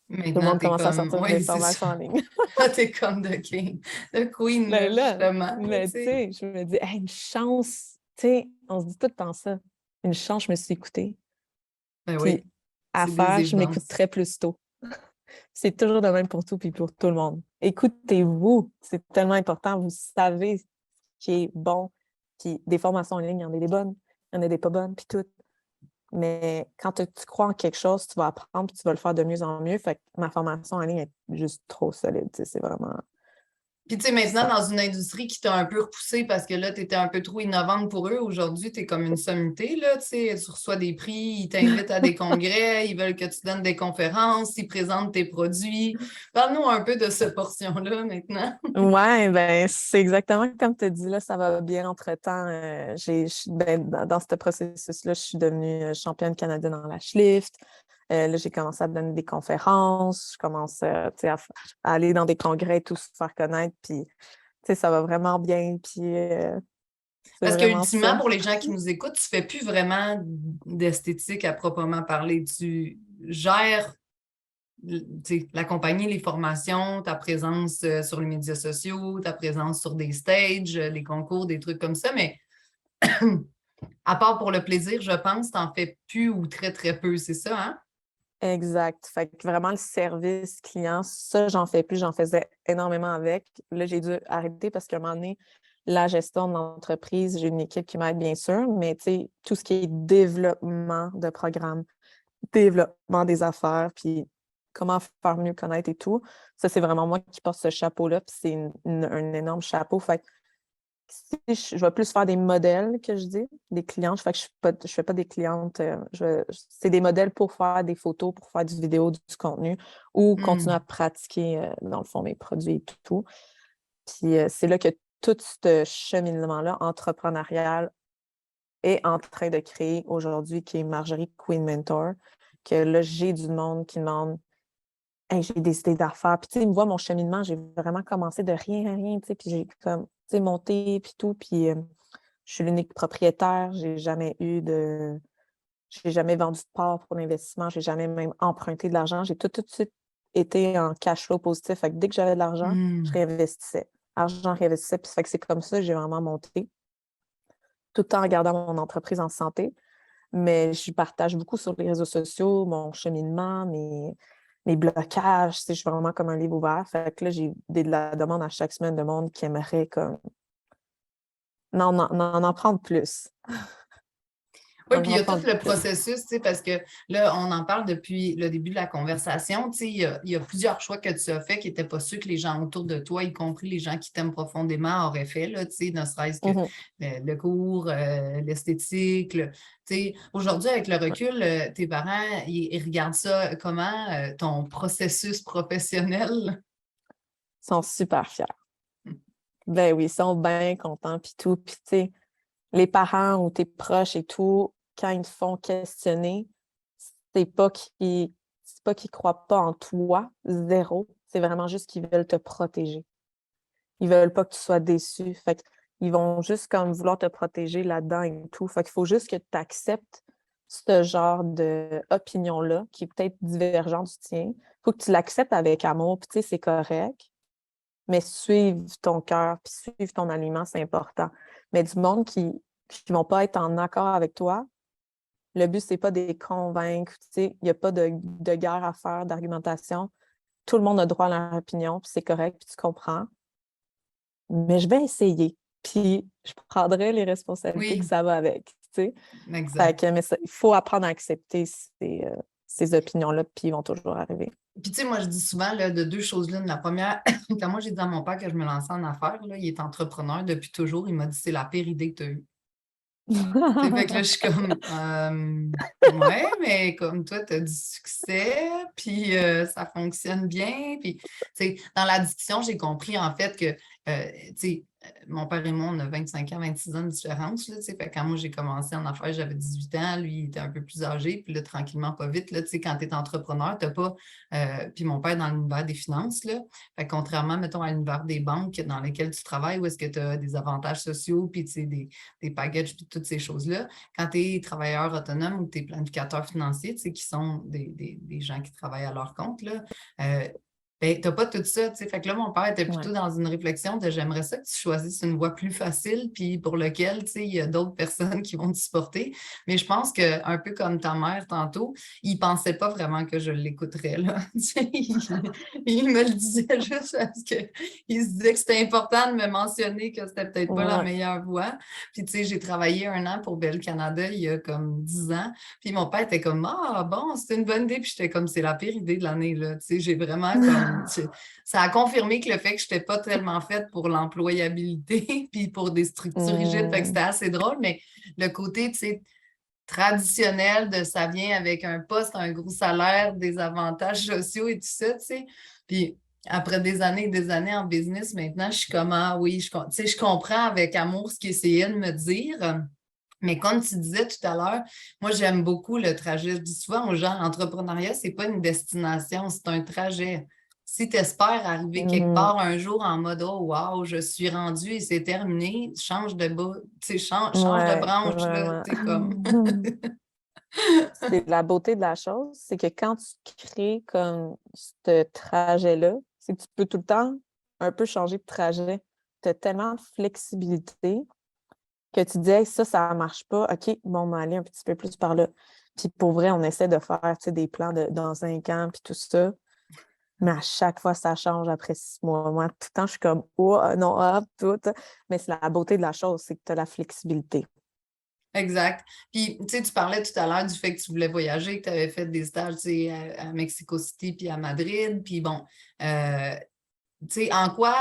Maintenant, tout le monde t'es commence à comme, sortir des formations en ligne. Là, t'es comme the king, the queen, là, justement. Mais tu sais, je me dis, hey, une chance, tu sais, on se dit tout le temps ça. Une chance, je me suis écoutée. Ben Puis oui, à c'est des faire, je évidences. m'écouterais plus tôt. C'est toujours de même pour tout puis pour tout le monde. Écoutez-vous, c'est tellement important. Vous savez ce qui est bon. Puis des formations en ligne, il y en a des bonnes, il y en a des pas bonnes, puis tout. Mais quand tu crois en quelque chose, tu vas apprendre puis tu vas le faire de mieux en mieux. Fait que ma formation en ligne est juste trop solide. C'est vraiment Puis, tu sais, maintenant, ça. dans une industrie qui t'a un peu repoussé parce que là, tu étais un peu trop innovante pour eux, aujourd'hui, tu es comme une sommité, là, tu sais, tu reçois des prix, ils t'invitent à des congrès, ils veulent que tu donnes des conférences, ils présentent tes produits. Parle-nous un peu de cette portion-là maintenant. Ouais, ben c'est exactement comme tu dis là, ça va bien entre-temps. Dans ce processus-là, je suis devenue championne canadienne en lash lift. Là, j'ai commencé à donner des conférences, je commence à aller dans des congrès et tout, se faire connaître, puis ça va vraiment bien, puis c'est Parce que vraiment ultimement, ça. pour les gens qui nous écoutent, tu fais plus vraiment d'esthétique à proprement parler. Tu gères la compagnie, les formations, ta présence sur les médias sociaux, ta présence sur des stages, les concours, des trucs comme ça, mais à part pour le plaisir, je pense, t'en fais plus ou très, très peu, c'est ça, hein? Exact. Fait que vraiment, le service client, ça, j'en fais plus, j'en faisais énormément avec. Là, j'ai dû arrêter parce qu'à un moment donné, la gestion de l'entreprise, j'ai une équipe qui m'aide, bien sûr, mais tu sais, tout ce qui est développement de programmes, développement des affaires, puis comment faire mieux connaître et tout, ça, c'est vraiment moi qui porte ce chapeau-là, puis c'est un énorme chapeau. Fait que si je vais plus faire des modèles que je dis, des clientes. Fait que je fais pas des clientes. C'est des modèles pour faire des photos, pour faire du vidéo, du contenu ou continuer à pratiquer, dans le fond, mes produits et tout. Puis c'est là que tout ce cheminement-là entrepreneurial est en train de créer aujourd'hui, qui est Marjorie Queen Mentor, que là, j'ai du monde qui demande hey, j'ai des idées d'affaires. Puis, tu sais, ils me voient mon cheminement, j'ai vraiment commencé de rien à rien, tu sais, puis j'ai comme, tu sais, monté, puis tout, puis je suis l'unique propriétaire, j'ai jamais vendu de part pour l'investissement, j'ai jamais même emprunté de l'argent, j'ai tout de suite été en cash flow positif. Fait que dès que j'avais de l'argent, je réinvestissais. Argent réinvestissais, puis ça fait que c'est comme ça que j'ai vraiment monté, tout en gardant mon entreprise en santé. Mais je partage beaucoup sur les réseaux sociaux, mon cheminement, mes blocages. Je suis vraiment comme un livre ouvert. Fait que là, j'ai de la demande à chaque semaine de monde qui aimerait comme en prendre plus. Oui, puis il y a tout Prendre le plus. processus, tu sais, parce que là, on en parle depuis le début de la conversation. Tu sais, il y a plusieurs choix que tu as fait qui n'étaient pas ceux que les gens autour de toi, y compris les gens qui t'aiment profondément, auraient fait, là, tu sais, ne serait-ce que le cours, l'esthétique. Tu sais, aujourd'hui, avec le recul, tes parents, ils regardent ça comment, ton processus professionnel? Ils sont super fiers. Ben oui, ils sont bien contents, puis tout. Puis tu sais, les parents ou tes proches et tout, quand ils te font questionner, c'est pas qu'ils croient pas en toi, zéro. C'est vraiment juste qu'ils veulent te protéger. Ils veulent pas que tu sois déçu. Fait qu'ils vont juste comme vouloir te protéger là-dedans et tout. Fait qu'il faut juste que tu acceptes ce genre d'opinion-là, qui est peut-être divergente du tien. Il faut que tu l'acceptes avec amour, puis tu sais, c'est correct. Mais suivre ton cœur, puis suivre ton aliment, c'est important. Mais du monde qui ne vont pas être en accord avec toi, le but, c'est pas de les convaincre. Tu sais, il n'y a pas de guerre à faire, d'argumentation. Tout le monde a droit à leur opinion, puis c'est correct, puis tu comprends. Mais je vais essayer. Puis je prendrai les responsabilités que Oui, ça va avec. Tu sais. Fait exact. que, il faut apprendre à accepter ces opinions-là, puis ils vont toujours arriver. Puis, tu sais, moi, je dis souvent là, de deux choses l'une. La première, quand moi, j'ai dit à mon père que je me lançais en affaires, là, il est entrepreneur depuis toujours. Il m'a dit, c'est la pire idée que tu as eue. Fait que là, je suis comme, ouais, mais comme toi, tu as du succès, puis ça fonctionne bien. Puis, tu sais, dans la discussion, j'ai compris en fait que, tu sais, mon père et moi, on a 25 ans, 26 ans de différence. Là, tu sais, fait que quand moi, j'ai commencé en affaires, j'avais 18 ans. Lui, il était un peu plus âgé. Puis là, tranquillement, pas vite. Là, tu sais, quand tu es entrepreneur, tu n'as pas. Puis mon père dans l'univers des finances. Là, fait que contrairement, mettons, à l'univers des banques dans lesquelles tu travailles, où est-ce que tu as des avantages sociaux, puis tu sais, des packages, puis toutes ces choses-là. Quand tu es travailleur autonome ou tu es planificateur financier, tu sais, qui sont des gens qui travaillent à leur compte, là, ben, t'as pas tout ça, tu sais. Fait que là, mon père était plutôt Ouais. dans une réflexion de j'aimerais ça que tu choisisses une voie plus facile, puis pour lequel, tu sais, il y a d'autres personnes qui vont te supporter. Mais je pense que, un peu comme ta mère tantôt, il pensait pas vraiment que je l'écouterais, là. Tu sais, il me le disait juste parce que il se disait que c'était important de me mentionner que c'était peut-être pas la Ouais. meilleure voie. Puis, tu sais, j'ai travaillé 1 an pour Bell Canada il y a comme 10 ans. Puis mon père était comme, ah bon, c'est une bonne idée. Puis j'étais comme, c'est la pire idée de l'année, là. Tu sais, j'ai vraiment comme, ça a confirmé que le fait que je n'étais pas tellement faite pour l'employabilité, puis pour des structures rigides, fait que c'était assez drôle, mais le côté, tu sais, traditionnel de ça vient avec un poste, un gros salaire, des avantages sociaux et tout ça, tu sais. Puis après des années en business, maintenant, je suis comme, ah oui, tu sais, je comprends avec amour ce qu'il essayait de me dire. Mais comme tu disais tout à l'heure, moi, j'aime beaucoup le trajet. Je dis souvent aux gens, l'entrepreneuriat, c'est pas une destination, c'est un trajet. Si tu espères arriver quelque Mhm. part un jour en mode oh wow, je suis rendu et c'est terminé, change de tu sais, change de Ouais, branche, là, vraiment. tu sais, comme. C'est la beauté de la chose, c'est que quand tu crées comme ce trajet-là, c'est que tu peux tout le temps un peu changer de trajet. Tu as tellement de flexibilité que tu dis, hey, ça ne marche pas. OK, bon, on va aller un petit peu plus par là. Puis pour vrai, on essaie de faire des plans dans 5 ans, puis tout ça. Mais à chaque fois, ça change après 6 mois. Moi, tout le temps, je suis comme, oh, non, tout. Mais c'est la beauté de la chose, c'est que tu as la flexibilité. Exact. Puis, tu sais, tu parlais tout à l'heure du fait que tu voulais voyager, que tu avais fait des stages, tu sais, à Mexico City puis à Madrid. Puis bon, tu sais, en quoi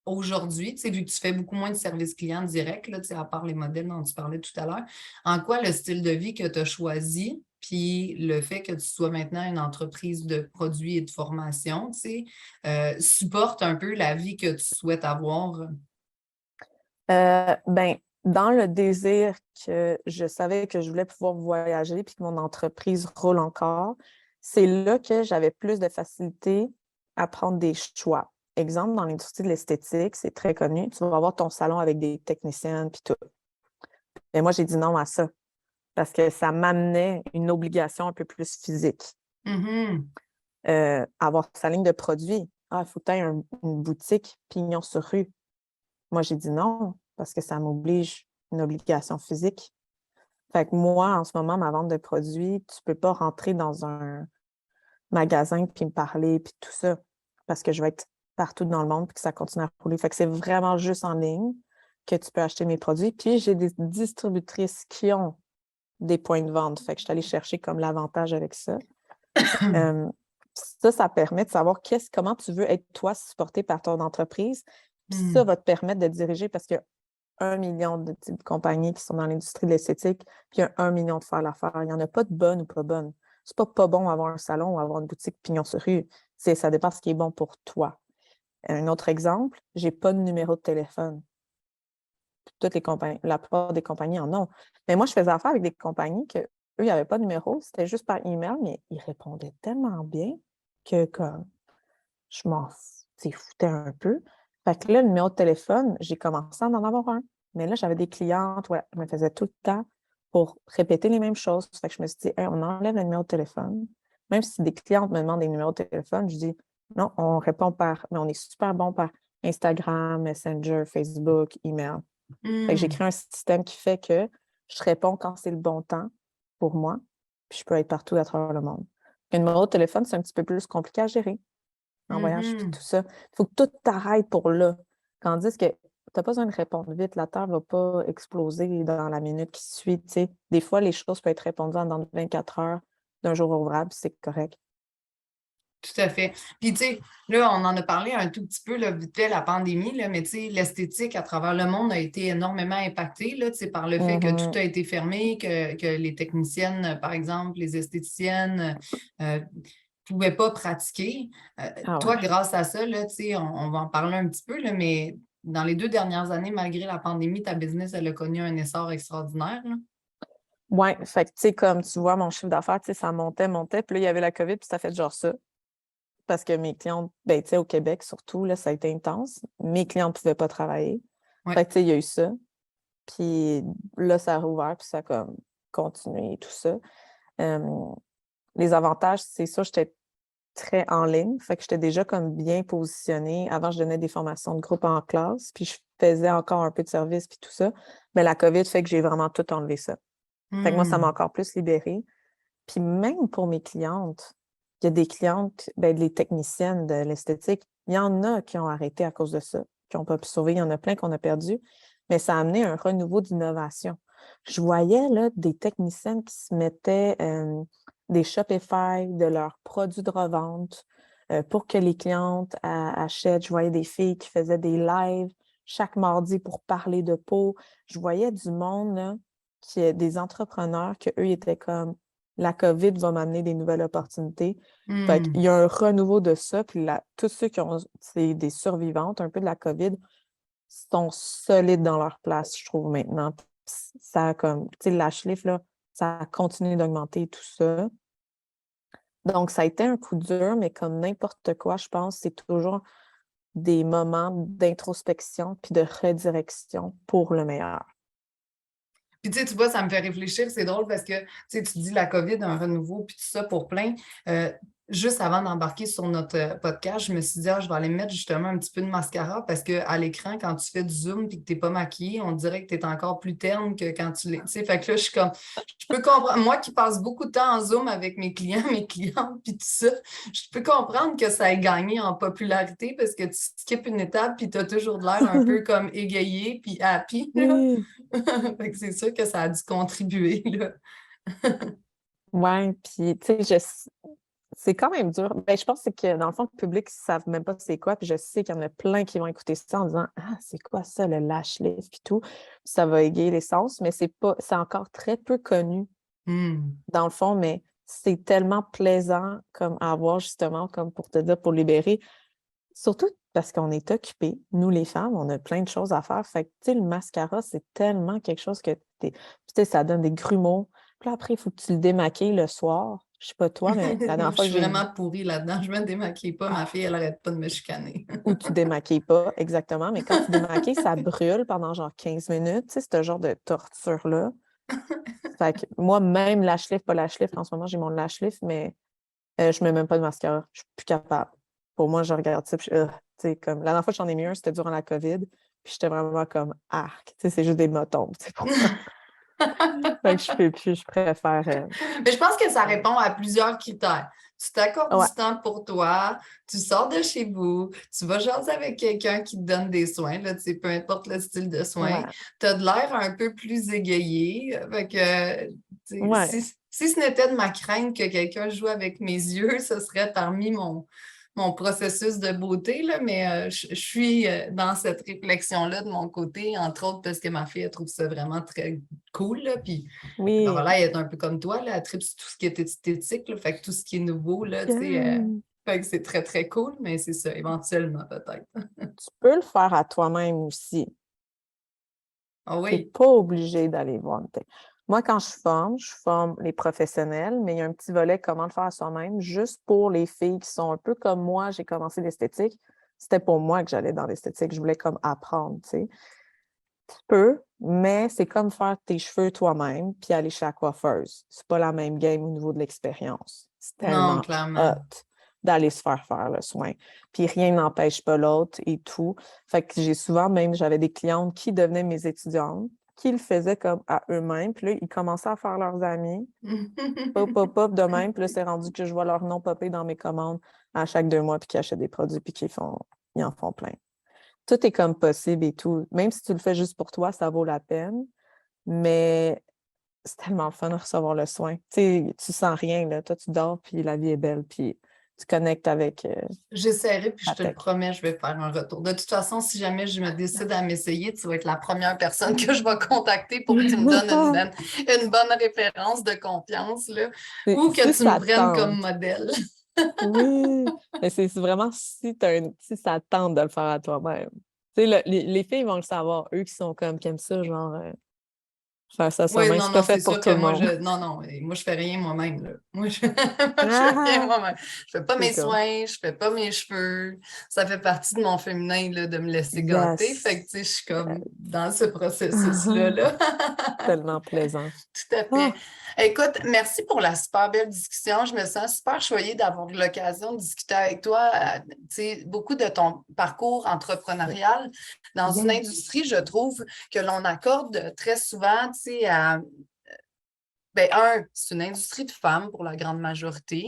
aujourd'hui, tu sais, vu que tu fais beaucoup moins de services clients directs, là, tu sais, à part les modèles dont tu parlais tout à l'heure, en quoi le style de vie que tu as choisi, puis le fait que tu sois maintenant une entreprise de produits et de formation, tu sais, supporte un peu la vie que tu souhaites avoir? Ben, dans le désir que je savais que je voulais pouvoir voyager puis que mon entreprise roule encore, c'est là que j'avais plus de facilité à prendre des choix. Exemple, dans l'industrie de l'esthétique, c'est très connu. Tu vas avoir ton salon avec des techniciennes puis tout. Mais moi, j'ai dit non à ça parce que ça m'amenait une obligation un peu plus physique. Mhm. Avoir sa ligne de produits. Ah, il faut que tu aies une boutique pignon sur rue. Moi, j'ai dit non parce que ça m'oblige une obligation physique. Fait que moi, en ce moment, ma vente de produits, tu ne peux pas rentrer dans un magasin puis me parler puis tout ça parce que je vais être partout dans le monde puis que ça continue à rouler. Fait que c'est vraiment juste en ligne que tu peux acheter mes produits. Puis j'ai des distributrices qui ont des points de vente. Fait que je suis allée chercher comme l'avantage avec ça. Ça permet de savoir comment tu veux être toi supporté par ton entreprise. Puis ça va te permettre de diriger parce que 1 million de compagnies qui sont dans l'industrie de l'esthétique, puis il y a 1 million de faire l'affaire. Il n'y en a pas de bonne ou pas bonne. C'est pas bon avoir un salon ou avoir une boutique pignon sur rue. Ça dépend de ce qui est bon pour toi. Un autre exemple, je n'ai pas de numéro de téléphone. Toutes les compagnies, la plupart des compagnies en ont. Mais moi, je faisais affaire avec des compagnies que eux, il n'y avait pas de numéro, c'était juste par email, mais ils répondaient tellement bien que comme je m'en foutais un peu. Fait que là, le numéro de téléphone, j'ai commencé à en avoir un. Mais là, j'avais des clientes, ouais, je me faisais tout le temps pour répéter les mêmes choses. Fait que je me suis dit, hey, on enlève le numéro de téléphone. Même si des clientes me demandent des numéros de téléphone, je dis, non, on répond mais on est super bon par Instagram, Messenger, Facebook, email. Fait que j'ai créé un système qui fait que je réponds quand c'est le bon temps pour moi, puis je peux être partout à travers le monde. Un numéro de téléphone, c'est un petit peu plus compliqué à gérer en voyage, puis tout ça. Il faut que tout t'arrête pour là. Tandis que tu n'as pas besoin de répondre vite, la Terre ne va pas exploser dans la minute qui suit. T'sais. Des fois, les choses peuvent être répondues dans 24 heures d'un jour ouvrable, c'est correct. Tout à fait. Puis, tu sais, là, on en a parlé un tout petit peu, là, vite fait, la pandémie, là, mais tu sais, l'esthétique à travers le monde a été énormément impactée, là, tu sais, par le fait que tout a été fermé, que les techniciennes, par exemple, les esthéticiennes, pouvaient pas pratiquer. Toi, Ouais. grâce à ça, là, tu sais, on va en parler un petit peu, là, mais dans les 2 dernières années, malgré la pandémie, ta business, elle a connu un essor extraordinaire, là. Ouais, fait que, tu sais, comme tu vois, mon chiffre d'affaires, tu sais, ça montait, puis là, il y avait la COVID, puis ça fait genre ça. Parce que mes clientes, ben, tu sais, au Québec surtout, là, ça a été intense. Mes clients ne pouvaient pas travailler. Ouais. Fait que, tu sais, il y a eu ça. Puis là, ça a rouvert, puis ça a comme continué et tout ça. Les avantages, c'est ça, j'étais très en ligne. Fait que j'étais déjà comme bien positionnée. Avant, je donnais des formations de groupe en classe, puis je faisais encore un peu de service, puis tout ça. Mais la COVID fait que j'ai vraiment tout enlevé ça. Fait que moi, ça m'a encore plus libérée. Puis même pour mes clientes, il y a des clientes, les techniciennes de l'esthétique, il y en a qui ont arrêté à cause de ça, qui n'ont pas pu sauver. Il y en a plein qu'on a perdu. Mais ça a amené un renouveau d'innovation. Je voyais là, des techniciennes qui se mettaient des Shopify de leurs produits de revente pour que les clientes achètent. Je voyais des filles qui faisaient des lives chaque mardi pour parler de peau. Je voyais du monde, là, des entrepreneurs qui, eux, étaient comme la COVID va m'amener des nouvelles opportunités. Fait qu'il y a un renouveau de ça. Puis tous ceux qui ont c'est des survivantes un peu de la COVID sont solides dans leur place, je trouve, maintenant. Ça a comme, tu sais, la Schliff, là, ça a continué d'augmenter tout ça. Donc, ça a été un coup dur, mais comme n'importe quoi, je pense, c'est toujours des moments d'introspection puis de redirection pour le meilleur. Puis tu vois, ça me fait réfléchir, c'est drôle parce que tu dis la COVID, un renouveau, puis tout ça pour plein. Juste avant d'embarquer sur notre podcast, je me suis dit, je vais aller mettre justement un petit peu de mascara parce qu'à l'écran, quand tu fais du zoom et que tu n'es pas maquillée, on dirait que tu es encore plus terne que quand tu l'es. Fait que là, je suis comme, je peux comprendre. Moi qui passe beaucoup de temps en zoom avec mes clients, mes clientes, puis tout ça, je peux comprendre que ça ait gagné en popularité parce que tu skippes une étape puis tu as toujours de l'air un peu comme égayé puis happy. Oui. Fait que c'est sûr que ça a dû contribuer, là. Oui, puis tu sais, c'est quand même dur. Je pense que dans le fond, le public ne savent même pas c'est quoi. Puis je sais qu'il y en a plein qui vont écouter ça en disant Ah, c'est quoi ça, le lash lift et tout. Puis ça va égayer les sens, mais c'est encore très peu connu dans le fond, mais c'est tellement plaisant comme à avoir justement, comme pour te dire, pour libérer. Surtout parce qu'on est occupés. Nous, les femmes, on a plein de choses à faire. Fait que, tu sais, le mascara, c'est tellement quelque chose que tu sais, ça donne des grumeaux. Puis là, après, il faut que tu le démaquilles le soir. Je sais pas toi, mais la dernière Je fois suis que j'ai vraiment pourrie là-dedans. Je me démaquille pas. Ma fille, elle arrête pas de me chicaner. ou tu démaquilles pas, exactement. Mais quand tu démaquilles, ça brûle pendant genre 15 minutes. Tu sais, ce genre de torture-là. Fait que moi, même lash lift, pas lash lift, en ce moment, j'ai mon lash lift, mais je mets même pas de mascara. Je suis plus capable. Pour moi, je regarde ça, puis tu sais, comme la dernière fois que j'en ai mis un, c'était durant la COVID, puis j'étais vraiment comme arc. Tu sais, c'est juste des mots-tombes, tu sais, pour moi. Fait que je fais plus, je préfère. Mais je pense que ça répond à plusieurs critères. Tu t'accordes Ouais. du temps pour toi, tu sors de chez vous, tu vas jaser avec quelqu'un qui te donne des soins, là, tu sais, peu importe le style de soin. Ouais. Tu as de l'air un peu plus égayé. Fait que, Ouais. si ce n'était de ma crainte que quelqu'un joue avec mes yeux, ce serait parmi mon processus de beauté, là, mais je suis dans cette réflexion-là de mon côté, entre autres parce que ma fille, elle trouve ça vraiment très cool, là, puis ben Oui. voilà, elle est un peu comme toi, là, elle tripe sur tout ce qui est esthétique, là, fait que tout ce qui est nouveau, là, tu sais, fait que c'est très, très cool, mais c'est ça, éventuellement, peut-être. Tu peux le faire à toi-même aussi. Ah Tu n'es oui. pas obligé d'aller voir. Moi, quand je forme les professionnels, mais il y a un petit volet comment le faire à soi-même, juste pour les filles qui sont un peu comme moi, j'ai commencé l'esthétique. C'était pour moi que j'allais dans l'esthétique. Je voulais comme apprendre, tu sais. Tu peux, mais c'est comme faire tes cheveux toi-même puis aller chez la coiffeuse. C'est pas la même game au niveau de l'expérience. C'est Non, tellement clairement. hot d'aller se faire le soin. Puis rien n'empêche pas l'autre et tout. Fait que j'avais des clientes qui devenaient mes étudiantes, qui le faisaient comme à eux-mêmes. Puis là, ils commençaient à faire leurs amis. Pop, pop, pop, de même. Puis là, c'est rendu que je vois leur nom popper dans mes commandes à chaque 2 mois puis qu'ils achètent des produits puis ils en font plein. Tout est comme possible et tout. Même si tu le fais juste pour toi, ça vaut la peine. Mais c'est tellement le fun de recevoir le soin. Tu sais, tu sens rien, là. Toi, tu dors, puis la vie est belle, puis tu connectes avec J'essaierai, puis je te le tech. promets, je vais faire un retour. De toute façon, si jamais je me décide à m'essayer, tu vas être la première personne que je vais contacter pour que tu me donnes une bonne référence de confiance, là, ou que Si tu me ça prennes comme tente. modèle. Oui, mais c'est vraiment si ça tente de le faire à toi-même. Tu sais, les filles vont le savoir, eux qui sont comme, qui aiment ça, genre, faire ça Oui, soi-même. non, C'est pas non, c'est fait pour sûr tout que le monde. moi, je fais rien moi-même, là. Moi, je, moi, je fais rien Ah, moi-même. Je fais pas c'est mes cool. soins, je fais pas mes cheveux. Ça fait partie de mon féminin, là, de me laisser gâter. Fait que, Yes. tu sais, je suis comme dans ce processus-là, là. Tellement plaisant. Tout à fait. Ah, Écoute, merci pour la super belle discussion. Je me sens super choyée d'avoir eu l'occasion de discuter avec toi, tu sais, beaucoup de ton parcours entrepreneurial dans une yes. industrie, je trouve, que l'on accorde très souvent, tu sais, à ben, c'est une industrie de femmes pour la grande majorité.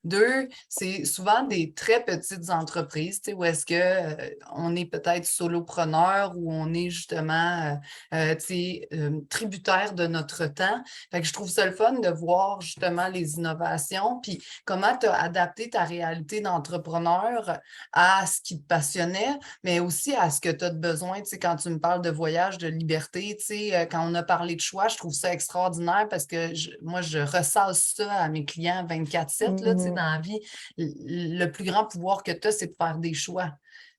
Deux, c'est souvent des très petites entreprises, tu sais, où est-ce que on est peut-être solopreneur ou on est justement tu sais, tributaire de notre temps. Fait que je trouve ça le fun de voir justement les innovations, puis comment tu as adapté ta réalité d'entrepreneur à ce qui te passionnait, mais aussi à ce que tu as de besoin. Tu sais, quand tu me parles de voyage, de liberté, tu sais, quand on a parlé de choix, je trouve ça extraordinaire parce que moi, je ressasse ça à mes clients 24/7, là, tu sais, Mhm. dans la vie. Le plus grand pouvoir que tu as, c'est de faire des choix.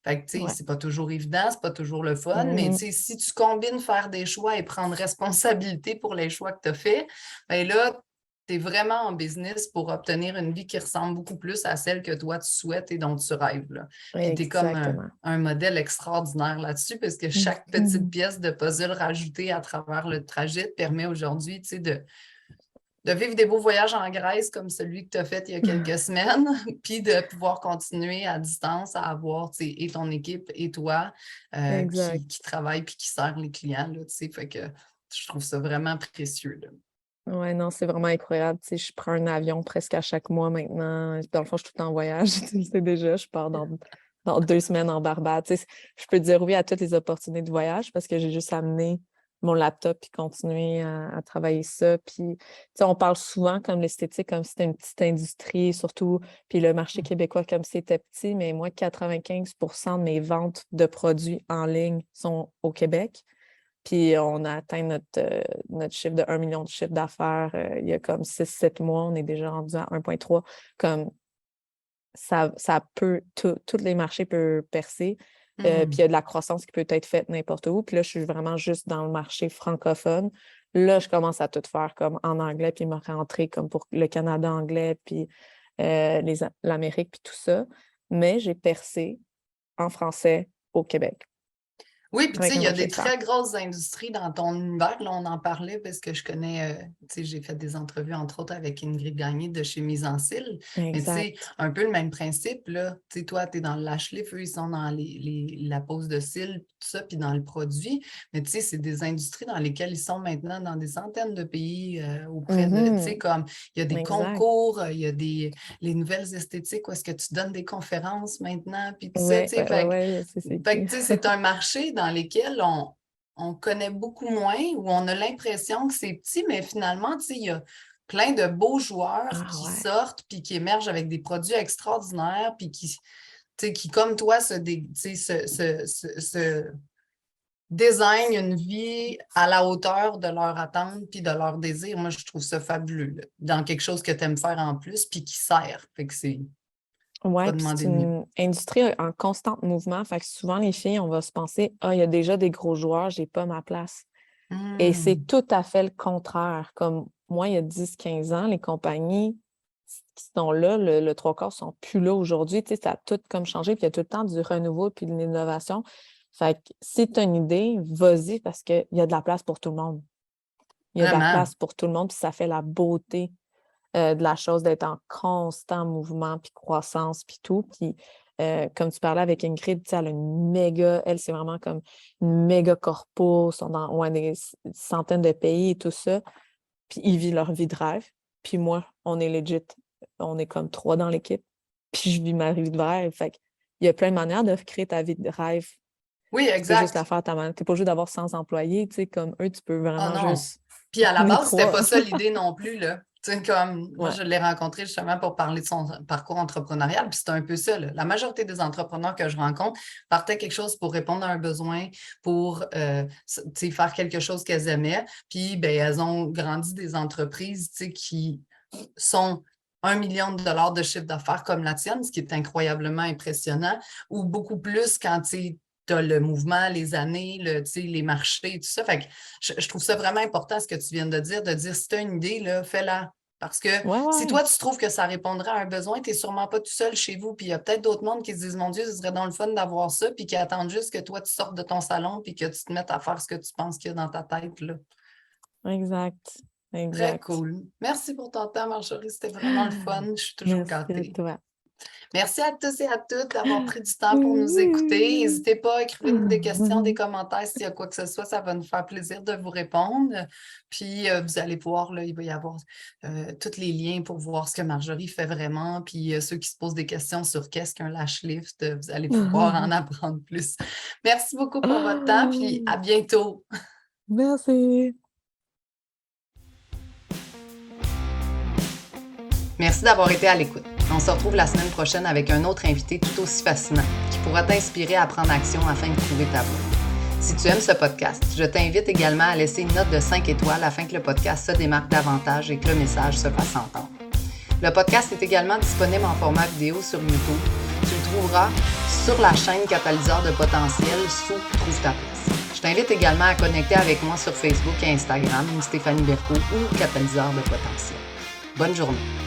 Fait que, tu sais, Ouais. c'est pas toujours évident, c'est pas toujours le fun, mais tu Mhm. sais, si tu combines faire des choix et prendre responsabilité pour les choix que tu as faits, bien là, tu es vraiment en business pour obtenir une vie qui ressemble beaucoup plus à celle que toi tu souhaites et dont tu rêves, là. Puis tu es comme Exactement. un modèle extraordinaire là-dessus parce que chaque petite Mhm. pièce de puzzle rajoutée à travers le trajet te permet aujourd'hui, tu sais, de vivre des beaux voyages en Grèce comme celui que tu as fait il y a quelques semaines, puis de pouvoir continuer à distance à avoir, tu sais, et ton équipe et toi Exact. qui travaillent puis qui servent les clients, là, tu sais, fait que je trouve ça vraiment précieux, là. Ouais, non, c'est vraiment incroyable. Tu sais, je prends un avion presque à chaque mois maintenant. Dans le fond, je suis tout le temps en voyage. Tu le sais déjà, je pars dans 2 semaines en Barbade. Tu sais, je peux dire oui à toutes les opportunités de voyage parce que j'ai juste amené mon laptop puis continuer à travailler ça. Puis, tu sais, on parle souvent comme l'esthétique, comme si c'était une petite industrie, surtout, puis le marché québécois comme si c'était petit, mais moi, 95% de mes ventes de produits en ligne sont au Québec. Puis on a atteint notre chiffre de 1 million de chiffre d'affaires il y a comme 6-7 mois. On est déjà rendu à 1,3. Comme ça peut, tous les marchés peuvent percer. Puis il y a de la croissance qui peut être faite n'importe où. Puis là, je suis vraiment juste dans le marché francophone. Là, je commence à tout faire comme en anglais, puis me rentrer comme pour le Canada anglais, puis l'Amérique, puis tout ça. Mais j'ai percé en français au Québec Oui, puis tu sais, avec il un y a marché des expert. très grosses industries dans ton univers. Là, on en parlait parce que je connais, tu sais, j'ai fait des entrevues, entre autres, avec Ingrid Gagné de chez Mise en Cille. Mais tu sais, Exact. un peu le même principe, là. Tu sais, toi, tu es dans le lâche-lif, eux, ils sont dans la pose de cils, tout ça, puis dans le produit. Mais tu sais, c'est des industries dans lesquelles ils sont maintenant dans des centaines de pays auprès de, tu sais, Mhm. comme il y a des Exact. concours, il y a les nouvelles esthétiques où est-ce que tu donnes des conférences maintenant, puis tout ça, Ouais, tu sais. ouais, ouais, ouais, c'est Fait qui. que, tu sais, c'est un marché dans lequel on connaît beaucoup moins, où on a l'impression que c'est petit, mais finalement, tu sais, il y a plein de beaux joueurs Ah qui ouais. sortent puis qui émergent avec des produits extraordinaires puis qui, tu sais, qui comme toi, tu sais, se désignent une vie à la hauteur de leur attente puis de leur désir. Moi, je trouve ça fabuleux, là, dans quelque chose que tu aimes faire en plus puis qui sert. Fait que c'est Ouais, pas puis c'est demander de mieux. une industrie en constant mouvement. Fait que souvent, les filles, on va se penser, ah, il y a déjà des gros joueurs, j'ai pas ma place. Et c'est Mmh. tout à fait le contraire. Comme moi, il y a 10-15 ans, les compagnies qui sont là, le trois quarts sont plus là aujourd'hui. Tu sais, ça a tout comme changé, puis il y a tout le temps du renouveau puis de l'innovation. Fait que si tu as une idée, vas-y parce qu'il y a de la place pour tout le monde. Il y a de la Vraiment. place pour tout le monde, puis ça fait la beauté de la chose d'être en constant mouvement, puis croissance, puis tout. Puis comme tu parlais avec Ingrid, tu sais, elle, c'est vraiment comme une méga corpo, ils sont dans ouais, des centaines de pays et tout ça. Puis ils vivent leur vie de rêve. Puis moi, on est legit, on est comme 3 dans l'équipe. Puis je vis ma vie de rêve. Fait qu'il y a plein de manières de créer ta vie de rêve. Oui, Tu peux juste la exact. faire à ta manière. Tu n'es pas juste d'avoir 100 employés, tu sais, comme eux, tu peux Oh vraiment non. juste Puis à la les base, c'était trois. pas ça l'idée non plus, là. Tu sais, comme moi, Ouais. je l'ai rencontré justement pour parler de son parcours entrepreneurial, puis c'était un peu ça, là. La majorité des entrepreneurs que je rencontre partaient quelque chose pour répondre à un besoin, pour tu sais, faire quelque chose qu'elles aimaient. Puis ben, elles ont grandi des entreprises, tu sais, qui sont 1 million de dollars de chiffre d'affaires comme la tienne, ce qui est incroyablement impressionnant, ou beaucoup plus quand tu tu as le mouvement, les années, les marchés, tout ça. Fait que je trouve ça vraiment important ce que tu viens de dire si tu as une idée, là, fais-la. Parce que si toi, tu trouves que ça répondrait à un besoin, tu n'es sûrement pas tout seul chez vous. Puis il y a peut-être d'autres mondes qui se disent, mon Dieu, ce serait dans le fun d'avoir ça, puis qui attendent juste que toi, tu sortes de ton salon, puis que tu te mettes à faire ce que tu penses qu'il y a dans ta tête. Là. Exact. Très cool. Merci pour ton temps, Marjorie. C'était vraiment le fun. Je suis toujours gâtée. Merci à toi. Merci à tous et à toutes d'avoir pris du temps pour nous écouter. N'hésitez pas à écrire des questions, des commentaires s'il y a quoi que ce soit. Ça va nous faire plaisir de vous répondre. Puis, vous allez voir, là, il va y avoir tous les liens pour voir ce que Marjorie fait vraiment. Puis, ceux qui se posent des questions sur qu'est-ce qu'un lash lift, vous allez pouvoir en apprendre plus. Merci beaucoup pour votre temps. Puis, à bientôt. Merci. Merci d'avoir été à l'écoute. On se retrouve la semaine prochaine avec un autre invité tout aussi fascinant qui pourra t'inspirer à prendre action afin de trouver ta voie. Si tu aimes ce podcast, je t'invite également à laisser une note de 5 étoiles afin que le podcast se démarque davantage et que le message se fasse entendre. Le podcast est également disponible en format vidéo sur YouTube. Tu le trouveras sur la chaîne Catalyseur de potentiel sous Trouve ta place. Je t'invite également à connecter avec moi sur Facebook et Instagram, Stéphanie Berco ou Catalyseur de potentiel. Bonne journée.